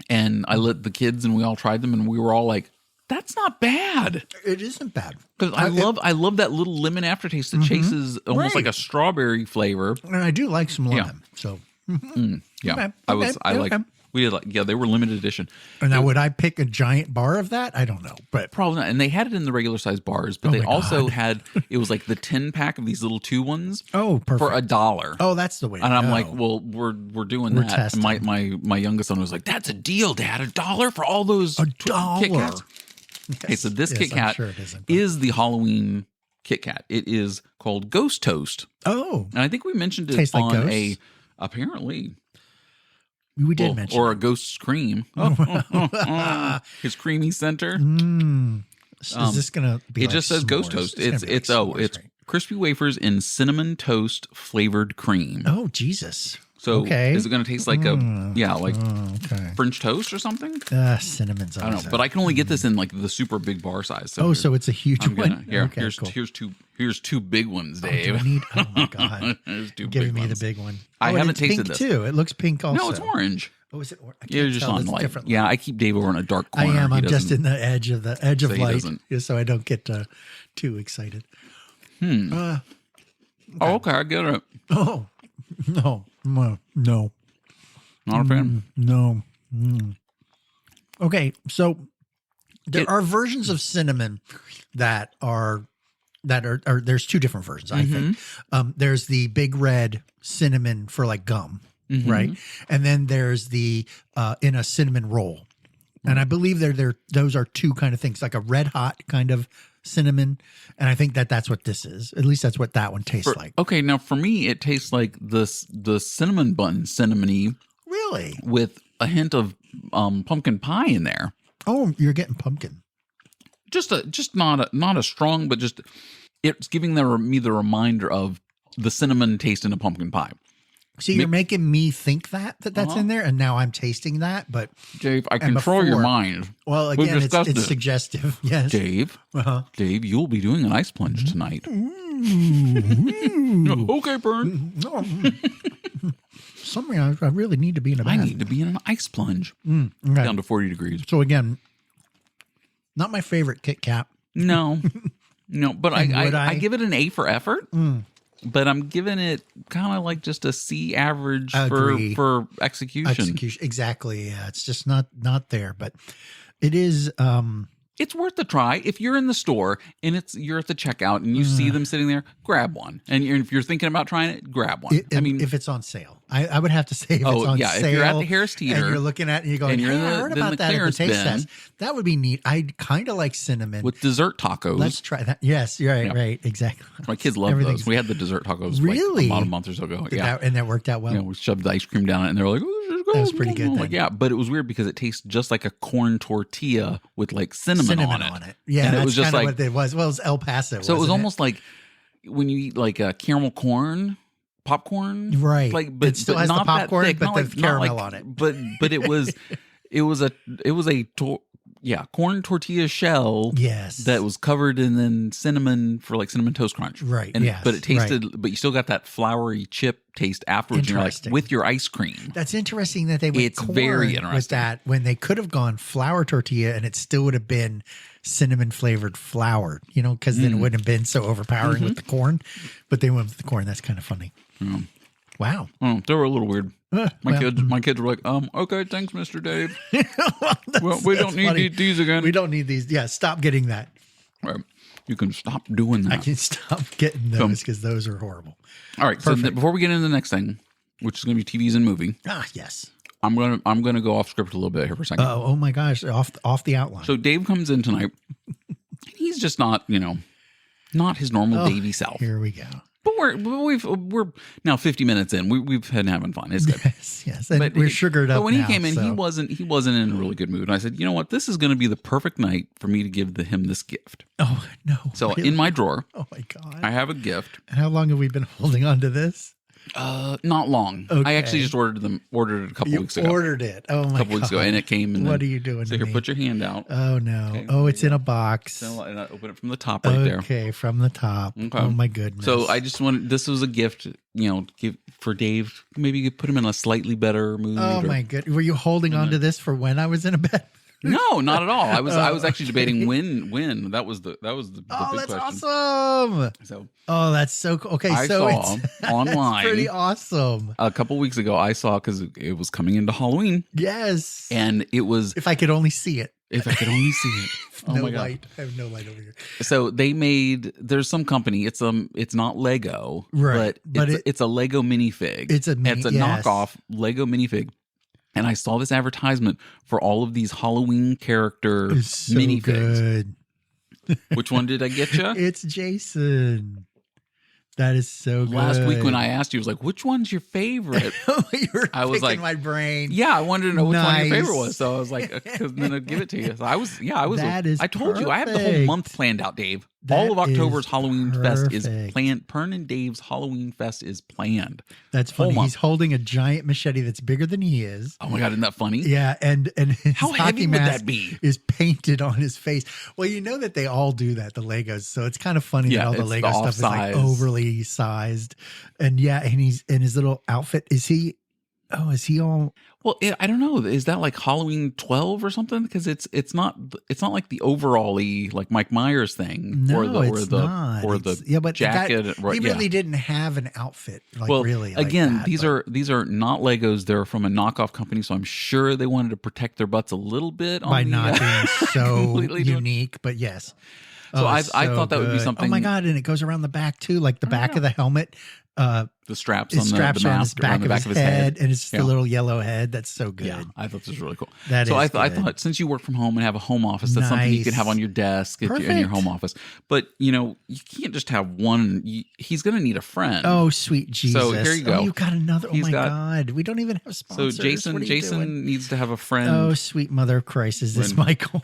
and I let the kids and we all tried them, and we were all like, that's not bad. It isn't bad. Because I love that little lemon aftertaste that chases almost like a strawberry flavor. And I do like some lemon. So yeah. I like We did they were limited edition. And now, would I pick a giant bar of that? I don't know, but probably not. And they had it in the regular size bars, but they also had it was like the 10-pack of these little 2 ones. Oh, perfect. For $1. Oh, that's the way. And I'm like, well, we're doing that. Testing. And my youngest son was like, that's a deal, Dad. $1 for all those $1. Kit Kats. Yes. Okay, so this Kit Kat is the Halloween Kit Kat. It is called Ghost Toast. Oh, and I think we mentioned it Tastes on like apparently. We did mention or a ghost cream. His creamy center. Is this gonna be? It just says Ghost Toast. It's crispy wafers in cinnamon toast flavored cream. Oh Jesus! So is it going to taste like French toast or something? Cinnamon's. I don't know, but I can only get this in like the super big bar size. So it's a huge one. Here's 2 big ones, Dave. Oh my god! Give me the big one. I haven't tasted this too. It looks pink also. No, it's orange. Oh, is it? You're just on light. Yeah, I keep Dave over in a dark corner. I am. I'm just in the edge of light, so I don't get too excited. Okay. Okay, I get it. Oh no. Not a fan. No. Okay, so there are versions of cinnamon that are there's 2 different versions. I think there's the big red cinnamon for like gum, right? And then there's the in a cinnamon roll, and I believe those are 2 kind of things, like a red hot kind of cinnamon, and I think that's what this is. At least that's what that one tastes like. Okay, now for me, it tastes like the cinnamon bun, cinnamony, really, with a hint of pumpkin pie in there. Oh, you're getting pumpkin. Just not a strong, but just it's giving me the reminder of the cinnamon taste in a pumpkin pie. See, you're making me think that's in there, and now I'm tasting that. But Dave, I control your mind. Well, again, it's suggestive. Yes, Dave. Dave, you'll be doing an ice plunge tonight. Okay, Pern. Something I really need to be in a bath. I need to be in an ice plunge okay. Down to 40 degrees. So again, not my favorite Kit Kat. No, but I give it an A for effort. But I'm giving it kind of like just a C average for execution. Exactly. Yeah, it's just not there, but it is. It's worth the try. If you're in the store and you're at the checkout and you see them sitting there, grab one. And if you're thinking about trying it, grab one. If it's on sale, I would have to say if it's on sale. If you're at the Harris Teeter and you're looking at it and you're going, I heard about that at the Taste Test. That would be neat. I kind of like cinnamon with dessert tacos. Let's try that. Yes, you're right. Yeah. Right, exactly. My kids love those. We had the dessert tacos really about a month or so ago. And that worked out well. We shoved the ice cream down it, and they're like, "Oh, this is good." That was pretty good. Like, yeah, but it was weird because it tastes just like a corn tortilla with like cinnamon on it. Yeah, and that's it was just kind of like what it was. Well, it was El Paso. So it was almost like when you eat like a caramel corn. Popcorn, right? Like, but it still but has not the popcorn, that thick, but the caramel on it. But it was a corn tortilla shell. Yes, that was covered in then cinnamon for like cinnamon toast crunch. Right. And, yes, but it tasted, but you still got that floury chip taste afterwards. And you're like with your ice cream. That's interesting that they went it's very interesting with that when they could have gone flour tortilla and it still would have been cinnamon flavored flour, because then it wouldn't have been so overpowering with the corn, but they went with the corn. That's kind of funny. Wow. Oh, they were a little weird. My kids were like, okay, thanks, Mr. Dave. well, we don't need these again. We don't need these. Yeah, stop getting that. Right. You can stop doing that. I can stop getting those because those are horrible. All right. Perfect. So before we get into the next thing, which is going to be TVs and movie. Yes. I'm gonna go off script a little bit here for a second. Oh my gosh, off the outline. So Dave comes in tonight. He's just not not his normal Davey self. Here we go. But we're now 50 minutes in. We've been having fun. It's good. Yes. And we're sugared up. But when he came in, he wasn't in a really good mood. And I said, you know what? This is going to be the perfect night for me to give him this gift. Oh no! So in my drawer, oh my god, I have a gift. And how long have we been holding on to this? Not long. Okay. I actually just ordered it a couple weeks ago. Ordered it. Oh my god. A couple weeks ago, and it came. And what are you doing? So here, put your hand out. Oh no! Okay, it's in a box. And I open it from the top right there. Okay, from the top. Okay. Oh my goodness. So I just wanted. This was a gift, give for Dave. Maybe you could put him in a slightly better mood. Oh my goodness! Were you holding on to this for when I was in a bed? No, not at all. I was actually debating when. That was the big that's question. awesome. So that's so cool. Okay, I so saw online that's pretty awesome. a couple weeks ago. I saw because it was coming into Halloween. Yes, and it was if I could only see it. If I could only see it. Oh no my God. light. I have no light over here. So they made. There's some company. It's not Lego, right? But it's a Lego minifig. It's a knockoff Lego minifig. And I saw this advertisement for all of these Halloween character minifigs. Good. Which one did I get you? It's Jason. That is so good. Last week when I asked you, I was like, which one's your favorite? I was like, my brain. Yeah, I wanted to know which one your favorite was. So I was like, because then I'd give it to you. So I was. I told you, I have the whole month planned out, Dave. All of October's Halloween Fest is planned. Pern and Dave's Halloween Fest is planned. That's funny. He's holding a giant machete that's bigger than he is. Oh my God, isn't that funny? Yeah, and his how heavy would that be? Is painted on his face. Well, you know that they all do that, the Legos. So it's kind of funny that all the Lego stuff is like overly sized. And and he's in his little outfit. Is he all? Well, I don't know. Is that like Halloween 12 or something? Because it's not like the overall-y like Mike Myers thing. No, it's not. Or the jacket. He really didn't have an outfit. Again, these are not Legos. They're from a knockoff company, so I'm sure they wanted to protect their butts a little bit by not being so unique. But yes. So I thought that would be something. Oh my God! And it goes around the back too, like the back of the helmet. The straps on the mask back on of his head, and it's just the little yellow head. That's so good. Yeah, I thought this was really cool. I thought since you work from home and have a home office, that's something you can have on your desk in your home office. But you can't just have one. He's going to need a friend. Oh, sweet Jesus! So here you go. You got another. Oh my God! We don't even have sponsors. So Jason needs to have a friend. Oh, sweet Mother of Christ! Is this Michael?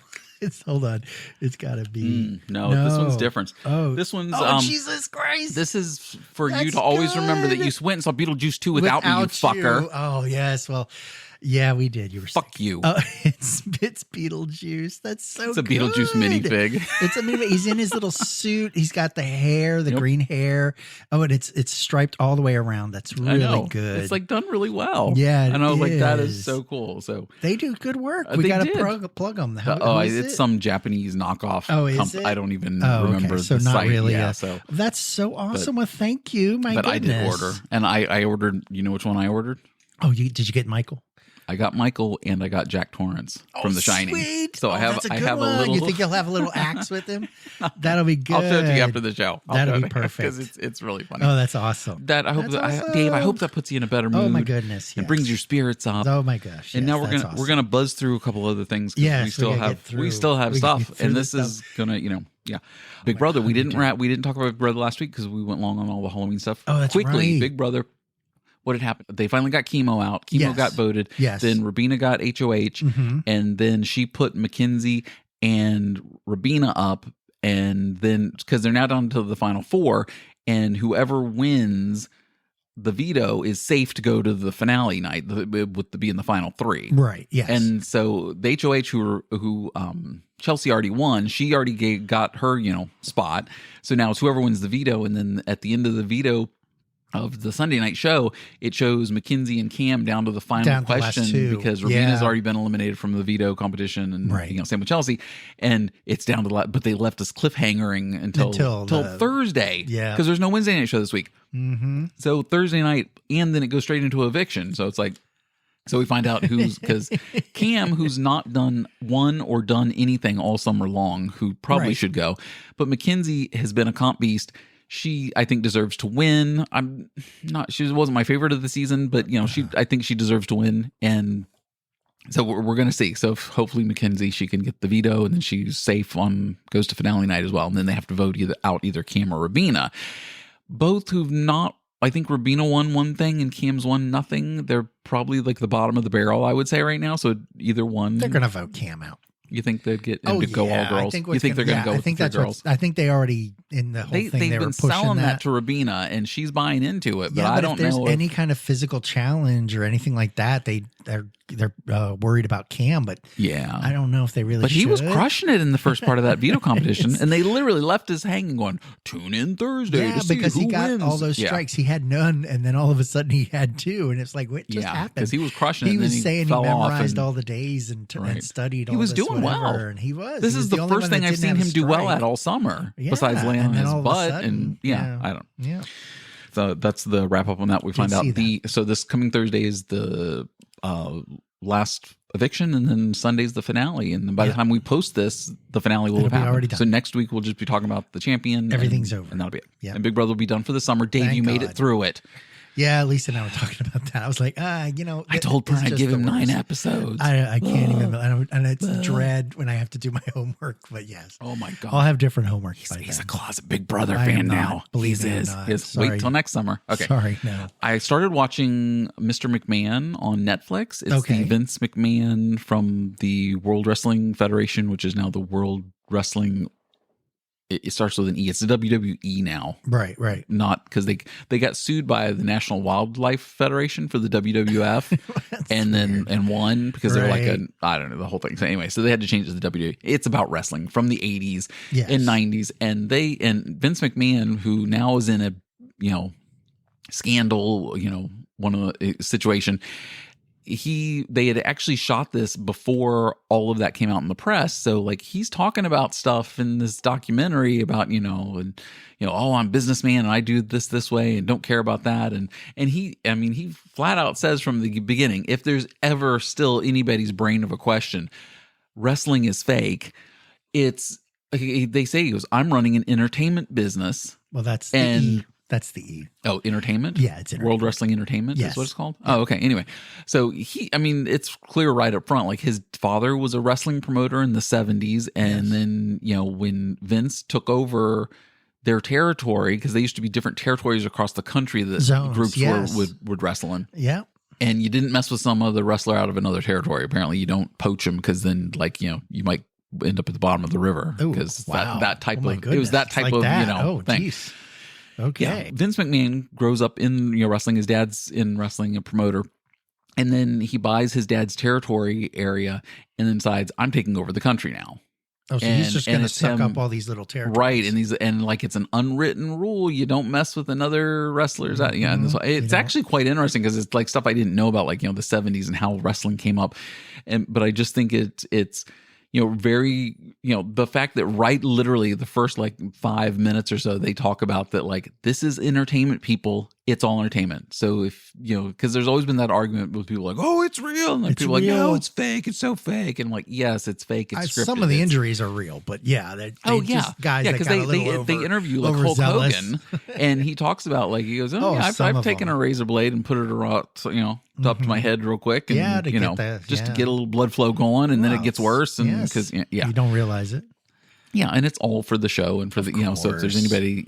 Hold on. It's got to be. No, this one's different. Oh, this one's. Jesus Christ! This is for you to always remember that you went and saw Beetlejuice 2 without me, you fucker. Oh yes, well, yeah, we did. You were fuck you. It's Beetlejuice. That's so. It's a Beetlejuice minifig. It's a minifig. He's in his little suit. He's got the hair, the green hair. Oh, and it's striped all the way around. That's really good. It's like done really well. Yeah, I know. Like that is so cool. So they do good work. We got to plug them. It's some Japanese knockoff. Oh, is it? I don't even remember. So the not site. really. Yeah. So that's so awesome. Well, thank you. My goodness. I did order, and I ordered. You know which one I ordered? Oh, did you get Michael? I got Michael and I got Jack Torrance from The Shining. Sweet. So I have a little. You think you'll have a little axe with him? That'll be good. I'll show it to you after the show. That'll be perfect because it's really funny. Oh, that's awesome. Dave, I hope that puts you in a better mood. Oh my goodness, it brings your spirits up. Oh my gosh! And now we're gonna buzz through a couple other things. Yeah, we still have stuff, and this is gonna Big Brother. We didn't talk about Big Brother last week because we went long on all the Halloween stuff. Oh, that's quickly. right. Big Brother. What had happened? They finally got Chemo out. Chemo got voted. Yes. Then Rabina got HOH. And then she put Mackenzie and Rabina up. And then, because they're now down to the final 4. And whoever wins the veto is safe to go to the finale night with being the final 3. Right. Yes. And so the HOH who Chelsea already won. She already got her, spot. So now it's whoever wins the veto. And then at the end of the veto of the Sunday night show, it shows Mackenzie and Cam down to the final question because Rabina's already been eliminated from the veto competition, and same with Chelsea, and it's down to but they left us cliffhangering until Thursday, because there's no Wednesday night show this week. So Thursday night, and then it goes straight into eviction. So it's like, so we find out because Cam, who's not done anything all summer long, who probably should go, but Mackenzie has been a comp beast. She, I think, deserves to win. She wasn't my favorite of the season, but I think she deserves to win, and so we're going to see. So hopefully Mackenzie, she can get the veto, and then she's safe goes to finale night as well, and then they have to vote either Cam or Rabina. Both who've not. I think Rabina won one thing and Cam's won nothing. They're probably like the bottom of the barrel, I would say, right now. So either one, they're going to vote Cam out. You think they'd get go all girls? You think they're going to go with the girls? I think they already in the whole thing. They've they been were pushing selling that to Rabina, and she's buying into it. But I don't know if there's any kind of physical challenge or anything like that. They they're worried about Cam, but yeah, I don't know if they really. But he was crushing it in the first part of that veto competition, and they literally left us hanging, going, "Tune in Thursday to see because who he got wins." all those strikes. He had none, and then all of a sudden he had 2, and it's like, what just happened? Because he was crushing it. He and was then saying he fell off memorized and, all the days and studied. He was all this doing whatever, well, and he was. This he is was the only first one thing that I've didn't seen have him a do well strike. at all summer, Yeah, besides laying on and then his all of a butt. sudden, And I don't. Yeah. So that's the wrap up on that. We find out see so this coming Thursday is the last eviction, and then Sunday's the finale. And then by the time we post this, the finale will have happened. already done. So next week we'll just be talking about the champion. Everything's over, and that'll be it. Yeah. And Big Brother will be done for the summer. Dave, Thank you made God. it through it. Yeah, Lisa and I were talking about that. I was like, I told Pern I'd give him 9 episodes. I can't even. And it's dread when I have to do my homework. But yes. Oh my God. I'll have different homework. He's a closet Big Brother I am fan not. now. Believe He me, I'm is. not. Yes. Sorry. Wait till next summer. Okay. Sorry, no. I started watching Mr. McMahon on Netflix. It's the Vince McMahon from the World Wrestling Federation, which is now the World Wrestling. It starts with an E. It's the WWE now. Right. Not because they got sued by the National Wildlife Federation for the WWF and won because they were like I don't know, the whole thing. So anyway, so they had to change it to the WWE. It's about wrestling from the 80s and 90s. And Vince McMahon, who now is in a, scandal, one of the situation, they had actually shot this before all of that came out in the press. So like he's talking about stuff in this documentary about, oh, I'm a businessman and I do this way and don't care about that. And he flat out says from the beginning, if there's ever still anybody's brain of a question, wrestling is fake. They say, he goes, I'm running an entertainment business. Well, that's the E. Oh, entertainment? Yeah, it's entertainment. World Wrestling Entertainment is what it's called? Yeah. Oh, okay. Anyway, so it's clear right up front. Like his father was a wrestling promoter in the 70s. And then, when Vince took over their territory, because they used to be different territories across the country that groups would wrestle in. Yeah. And you didn't mess with some other wrestler out of another territory. Apparently you don't poach them because then you might end up at the bottom of the river. Because that type of, it was that type of, thing. Geez. Okay. Yeah. Vince McMahon grows up in wrestling. His dad's in wrestling, a promoter. And then he buys his dad's territory area and then decides, I'm taking over the country now. Oh, so he's just going to suck up all these little territories. Right. And it's an unwritten rule. You don't mess with another wrestlers. Yeah. And it's actually quite interesting because it's like stuff I didn't know about, like, the 70s and how wrestling came up. But I just think it's very, the fact that literally the first 5 minutes or so, they talk about that, like, this is entertainment, people. It's all entertainment. So if, because there's always been that argument with people like, oh, it's real. And people are like, no, it's fake. It's so fake. And I'm like, yes, it's fake. It's scripted. Some of the injuries are real, but yeah. Guys that got a little they interview like Hulk Hogan and he talks about he goes, I've taken a razor blade and put it around, up to my head real quick. And, to get a little blood flow going. And then it gets worse. And because, you don't realize it. Yeah, and it's all for the show and for the so if there's anybody,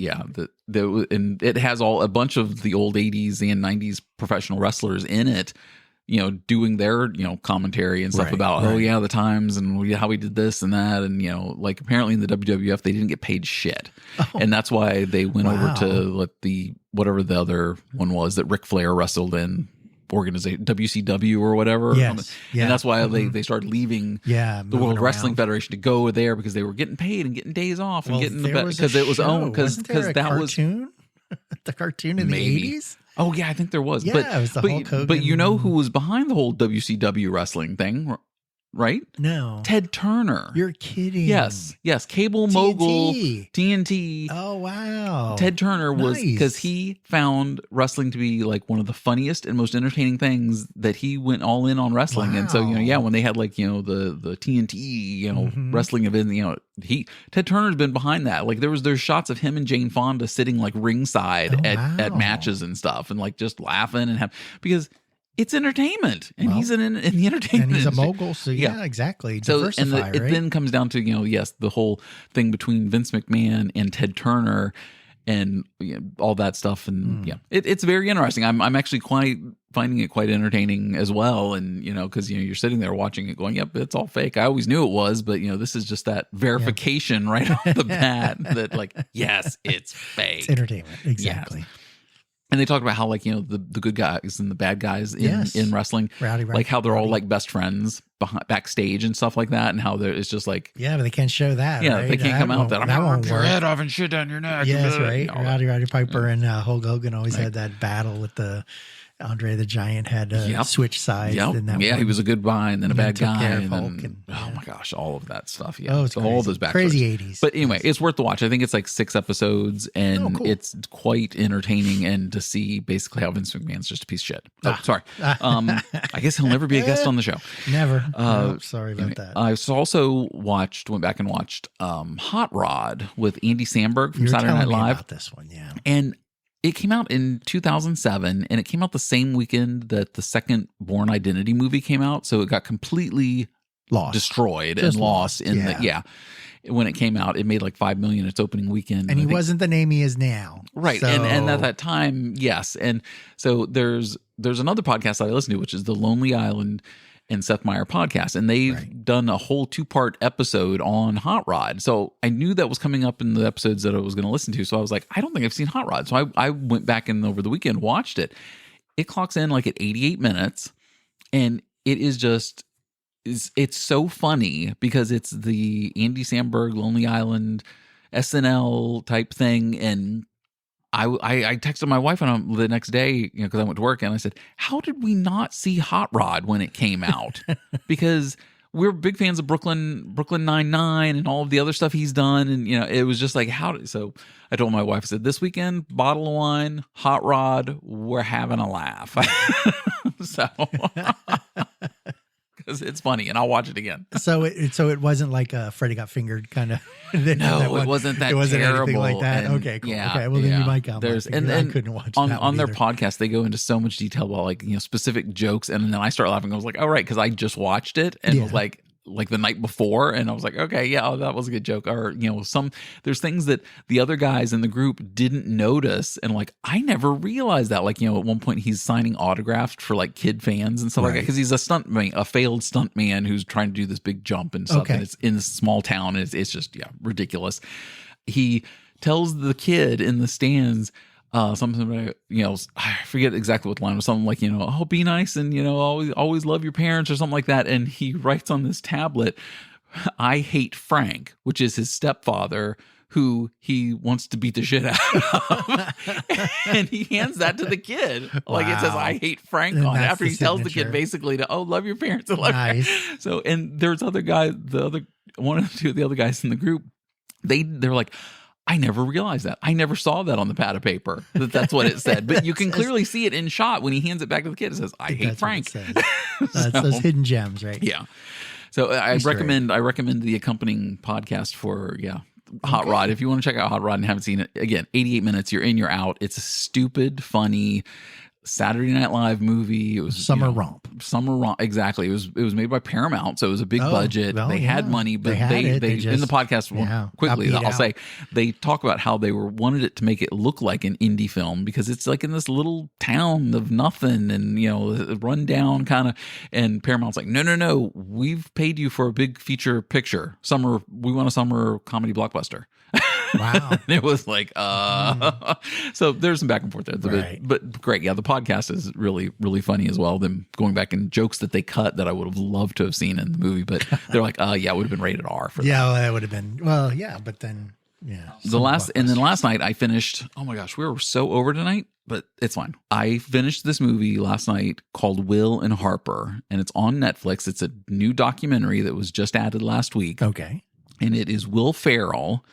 and it has a bunch of the old 80s and 90s professional wrestlers in it, doing their commentary and stuff about the times and how we did this and that, and apparently in the WWF they didn't get paid shit, and that's why they went over to whatever the other one was that Ric Flair wrestled in. Organization WCW or whatever, and that's why they started leaving the World Wrestling Federation to go there because they were getting paid and getting days off and getting because it was owned because that was the cartoon in the 80s. Oh yeah, I think there was. Yeah, it was the Hulk Hogan. But who was behind the whole WCW wrestling thing? Right? No. Ted Turner. You're kidding. Yes. Cable mogul. TNT. Oh, wow. Ted Turner was, because he found wrestling to be one of the funniest and most entertaining things, that he went all in on wrestling. Wow. And so, when they had the TNT, wrestling event, Ted Turner's been behind that. There's shots of him and Jane Fonda sitting ringside at matches and stuff and just laughing and because it's entertainment, and he's in the entertainment, and he's industry. A mogul. So exactly. So diversify, it then comes down to the whole thing between Vince McMahon and Ted Turner, and all that stuff, and it's very interesting. I'm actually finding it quite entertaining as well, and because you're sitting there watching it, going, "Yep, it's all fake." I always knew it was, but this is just that verification right off the bat that yes, it's fake. It's entertainment, exactly. Yes. And they talked about how, like, you know, the good guys and the bad guys Yes. in wrestling, Rowdy, like how they're all Roddy. like best friends backstage and stuff like that. And how it's just like, Yeah, but they can't show that. yeah, right? they can't come out that I'm that gonna won't rip your work. head off and shit down your neck. Yeah, that's right. You know, Roddy Piper and Hulk Hogan always had that battle with the Andre the Giant had to switch sides. Yep. In that Yeah, one. he was a good guy and then a bad took guy. care of And Hulk then, and- oh yeah. my gosh, all of that stuff. Yeah. Oh, it's all crazy. those backstories. Crazy 80s. But anyway, it's worth the watch. I think it's like 6 episodes and cool. it's quite entertaining, and to see basically how Vince McMahon's just a piece of shit. Oh, sorry. I guess he'll never be a guest on the show. Never. No, sorry about that. I also went back and watched Hot Rod with Andy Samberg from You were Saturday telling Night me Live. about this one, yeah. And it came out in 2007, and it came out the same weekend that the second Bourne Identity movie came out. So it got completely Lost. destroyed Just and lost in yeah. when it came out. It made like $5 million its opening weekend. And he I think- wasn't the name he is now. right. So, And at that time, yes. And so there's another podcast that I listen to, which is the Lonely Island and Seth Meyer podcast, and they've done a whole 2-part episode on Hot Rod. So I knew that was coming up in the episodes that I was going to listen to. So I was like, I don't think I've seen Hot Rod. So I went back and over the weekend watched it. It clocks in like at 88 minutes, and it is just it's so funny because it's the Andy Samberg Lonely Island SNL type thing. And I texted my wife the next day, you know, because I went to work, and I said, how did we not see Hot Rod when it came out? Because we're big fans of Brooklyn Nine-Nine and all of the other stuff he's done. And, you know, it was just like, so I told my wife, I said, this weekend, bottle of wine, Hot Rod, we're having a laugh. So, because it's funny, and I'll watch it again. So it wasn't like a Freddy Got Fingered kind of. No, it wasn't that It wasn't terrible. anything like that. And, okay, cool. yeah, okay, well then yeah. you might come. There's and I couldn't watch that on their either. podcast. They go into so much detail about, like, you know, specific jokes, and then I start laughing. I was like, oh right, because I just watched it and was like the night before, and I was like, okay, yeah, oh, that was a good joke. Or, you know, there's things that the other guys in the group didn't notice, and like, I never realized that. Like, you know, at one point he's signing autographs for like kid fans and stuff like that, because he's a failed stunt man who's trying to do this big jump and stuff, and it's in this small town, and it's just ridiculous. He tells the kid in the stands something about, you know, I forget exactly what the line was, something like, you know, oh, be nice and, you know, always love your parents or something like that. And he writes on this tablet, I hate Frank, which is his stepfather, who he wants to beat the shit out of. And he hands that to the kid. Like, it says, I hate Frank And on it, that's after the he tells the signature. kid basically to, love your parents. And love Nice. So, and there's other guys, one or two of the other guys in the group, they're like, I never realized that. I never saw that on the pad of paper, that's what it said. But you can clearly see it in shot when he hands it back to the kid. It says, I hate That's Frank. what it says. That's those hidden gems, right? Yeah. So I recommend the accompanying podcast for Hot Rod. If you want to check out Hot Rod and haven't seen it, again, 88 minutes, you're in, you're out. It's a stupid, funny Saturday Night Live movie. It was Summer romp. Exactly. It was made by Paramount, so it was a big budget. Well, they had money, but they they just, in the podcast quickly, got beat I'll out. say, they talk about how they wanted it to make it look like an indie film, because it's like in this little town of nothing, and, you know, run down kind of, and Paramount's like, no, we've paid you for a big feature picture. We want a summer comedy blockbuster. Wow. And it was like, so there's some back and forth there, Right. but great. Yeah, the podcast is really, really funny as well. Them going back and jokes that they cut that I would have loved to have seen in the movie, but they're like, it would have been rated R for that. Yeah, well, that would have been. Well, yeah, but then Last night I finished. Oh my gosh, we were so over tonight, but it's fine. I finished this movie last night called Will and Harper, and it's on Netflix. It's a new documentary that was just added last week. Okay. And it is Will Ferrell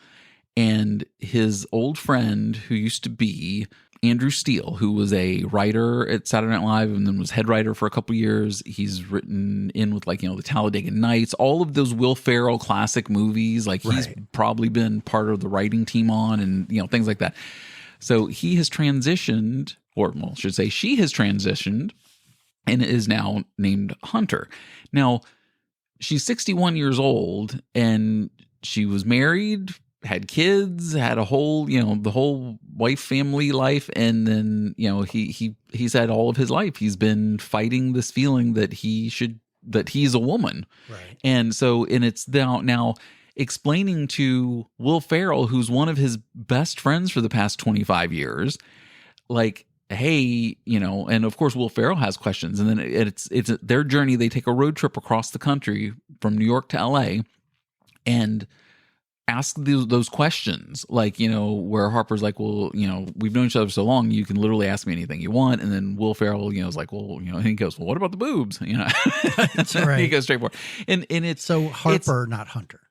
and his old friend who used to be Andrew Steele, who was a writer at Saturday Night Live and then was head writer for a couple years. He's written in with, like, you know, the Talladega Nights, all of those Will Ferrell classic movies. Like, he's probably been part of the writing team on, and, you know, things like that. So he has transitioned, or well, I should say she has transitioned, and is now named Hunter. Now, she's 61 years old, and she was married, had kids, had a whole, you know, the whole wife family life. And then, you know, he's had all of his life, he's been fighting this feeling that he's a woman. Right. And so, and it's now explaining to Will Ferrell, who's one of his best friends for the past 25 years, like, hey, and of course Will Ferrell has questions, and then it's their journey. They take a road trip across the country from New York to LA and ask those questions, like, where Harper's like, well, we've known each other so long, you can literally ask me anything you want. And then Will Ferrell, is like, well, and he goes, well, what about the boobs? That's right. He goes straight for it. And it's so Harper, not Hunter.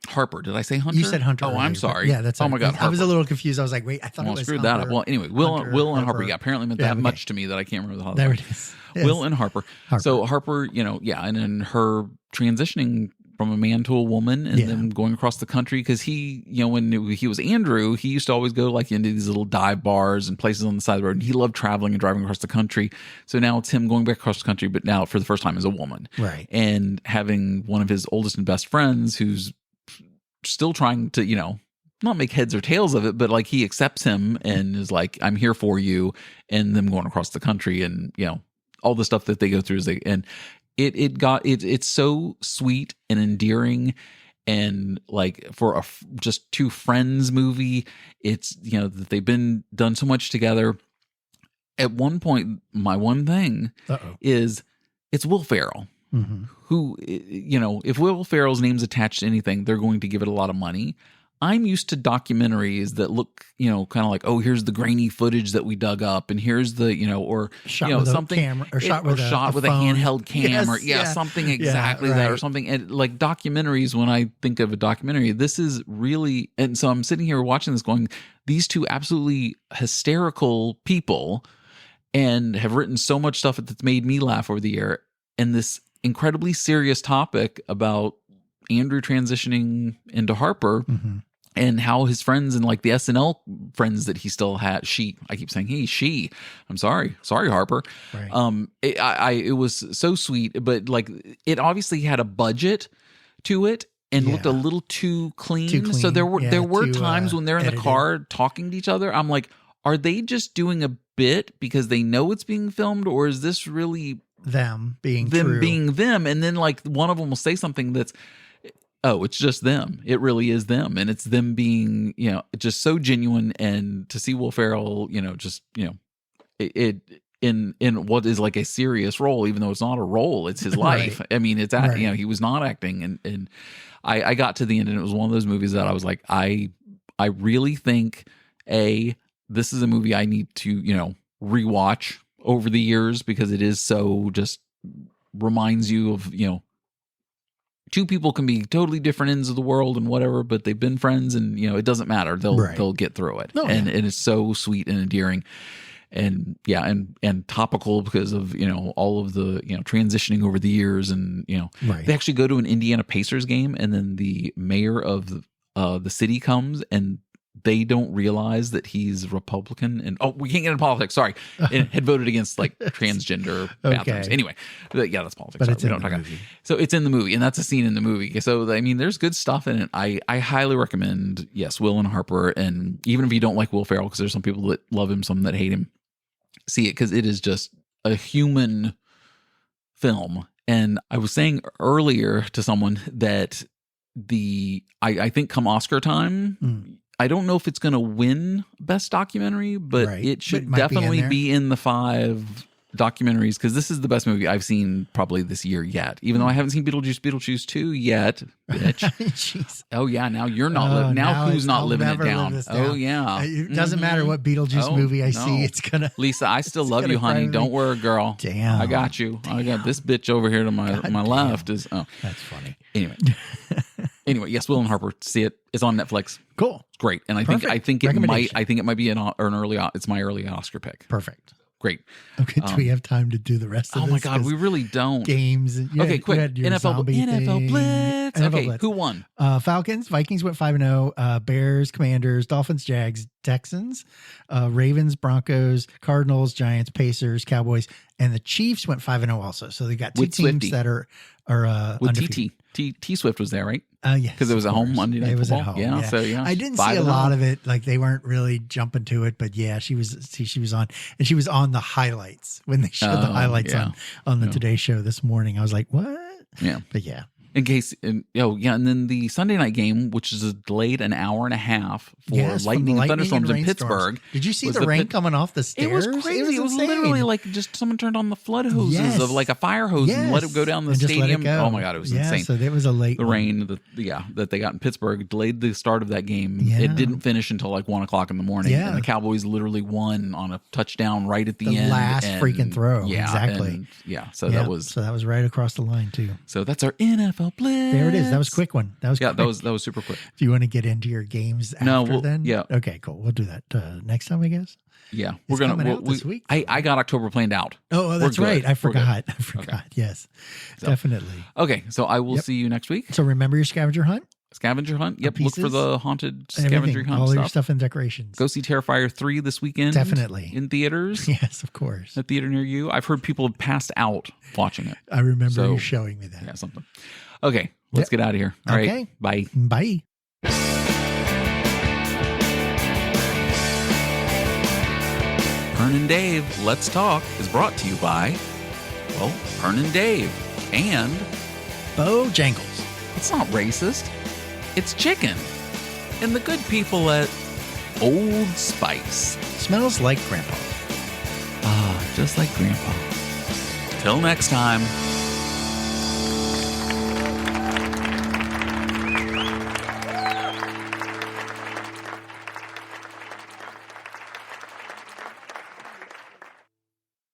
Harper. Did I say Hunter? You said Hunter. Oh, earlier, I'm sorry. Yeah, that's. Oh my God. I was a little confused. I was like, wait, I thought it was screwed Hunter, that up. Well, anyway, Will and Harper. Yeah, apparently meant that much to me that I can't remember the hell. There it is. Yes. Will and Harper. So Harper, and then her transitioning from a man to a woman, and then going across the country, because he, when he was Andrew, he used to always go like into these little dive bars and places on the side of the road, and he loved traveling and driving across the country. So now it's him going back across the country, but now for the first time as a woman, right? And having one of his oldest and best friends who's still trying to, not make heads or tails of it, but like he accepts him and is like, I'm here for you, and them going across the country, and all the stuff that they go through as they, and it's so sweet and endearing, and like for a just two friends movie, it's that they've been done so much together. At one point, my one thing is it's Will Ferrell, who, if Will Ferrell's name's attached to anything, they're going to give it a lot of money. I'm used to documentaries that look, kind of like, oh, here's the grainy footage that we dug up, and here's the, or shot with something, a camera, or shot with a handheld camera, yes, something exactly that, or something. And like documentaries, when I think of a documentary, this is really, and so I'm sitting here watching this, going, these two absolutely hysterical people, and have written so much stuff that's made me laugh over the year, and this incredibly serious topic about Andrew transitioning into Harper. And how his friends and like the SNL friends that he still had, I keep saying she. I'm sorry, Harper. Right. It was so sweet, but like it obviously had a budget to it and looked a little too clean. So there were times when they're in the car talking to each other. I'm like, are they just doing a bit because they know it's being filmed, or is this really them being them? And then like one of them will say something that's, oh, it's just them. It really is them. And it's them being, just so genuine. And to see Will Ferrell, it in what is like a serious role, even though it's not a role, it's his life. I mean, it's he was not acting. And I got to the end, and it was one of those movies that I was like, I really think this is a movie I need to, rewatch over the years, because it is so just reminds you of, two people can be totally different ends of the world and whatever, but they've been friends, and it doesn't matter. They'll get through it. And it's so sweet and endearing, and and topical because of all of the transitioning over the years, and they actually go to an Indiana Pacers game, and then the mayor of the city comes, and they don't realize that he's Republican, and we can't get into politics. Sorry, and had voted against like transgender bathrooms. Anyway, that's politics. But sorry, it's in the movie. So it's in the movie, and that's a scene in the movie. So I mean, there's good stuff in it. I highly recommend. Yes, Will and Harper, and even if you don't like Will Ferrell, because there's some people that love him, some that hate him, see it, because it is just a human film. And I was saying earlier to someone that I think come Oscar time. I don't know if it's going to win Best Documentary, but it should definitely be in the 5 documentaries, because this is the best movie I've seen probably this year yet, even though I haven't seen Beetlejuice 2 yet, bitch. Jeez. Oh yeah, now you're not now who's not living it down. Oh yeah. It doesn't matter what Beetlejuice movie I see, it's gonna Lisa, I still love you, honey. Don't worry, girl. Damn. I got you. I got this bitch over here to my left is that's funny. Anyway, yes, Will and Harper, see it. It's on Netflix. Cool. It's great. And I think it might be an early, it's my early Oscar pick. Perfect. Great. Okay, do we have time to do the rest of this? Oh my God, we really don't. Games. Okay, quick. NFL Blitz. Okay, Blitz. Who won? Falcons. Vikings went 5-0. Bears, Commanders, Dolphins, Jags, Texans, Ravens, Broncos, Cardinals, Giants, Pacers, Cowboys, and the Chiefs went 5-0 also. So they got two teams that are with undefeated. T Swift was there, right? Yes, because it was a home Monday Night Football. At home. Yeah, so yeah, I didn't see a lot of it. Like they weren't really jumping to it, but yeah, she was on, and she was on the highlights when they showed the highlights on the Today Show this morning. I was like, what? Yeah, but yeah. In case, and then the Sunday night game, which is delayed an hour and a half for Yes, from lightning and lightning thunderstorms and in rainstorms. Pittsburgh. Did you see was the rain coming off the stairs? It was crazy. It was insane. literally like just someone turned on the flood hoses Yes. of like a fire hose and let it go down the And just let it stadium. go. Oh my God, it was yeah, insane. So there was a late The one. rain that they got in Pittsburgh delayed the start of that game. Yeah. It didn't finish until like 1 o'clock in the morning. Yeah. And the Cowboys literally won on a touchdown right at the The end. last and, freaking throw. Yeah, Exactly. and, so that was right across the line too. so that's our NFL Blitz. There it is. That was a quick one. That was Yeah, quick. that was super quick. Do you want to get into your games No, after then? yeah. Okay, cool. We'll do that next time, I guess. Yeah, It's coming out this week. I got October planned out. Oh, that's We're good. right. I We're forgot. good. I forgot. Okay. Yes, So- definitely. Okay, so I will Yep. see you next week. So remember your scavenger hunt? Scavenger hunt. Yep, look for pieces? the haunted And scavenger everything, hunt all your stuff. stuff and decorations. Go see Terrifier 3 this weekend. Definitely. in theaters. Yes, of course. A theater near you. I've heard people have passed out watching it. I remember So- you showing me that. Yeah, something. Okay, let's get out of here. All right, Okay. bye. Bye. Pern and Dave, Let's Talk is brought to you by, well, Pern and Dave. And Bojangles. it's not racist. It's chicken. And the good people at Old Spice. Smells like grandpa. Ah, just like Grandpa. Till next time.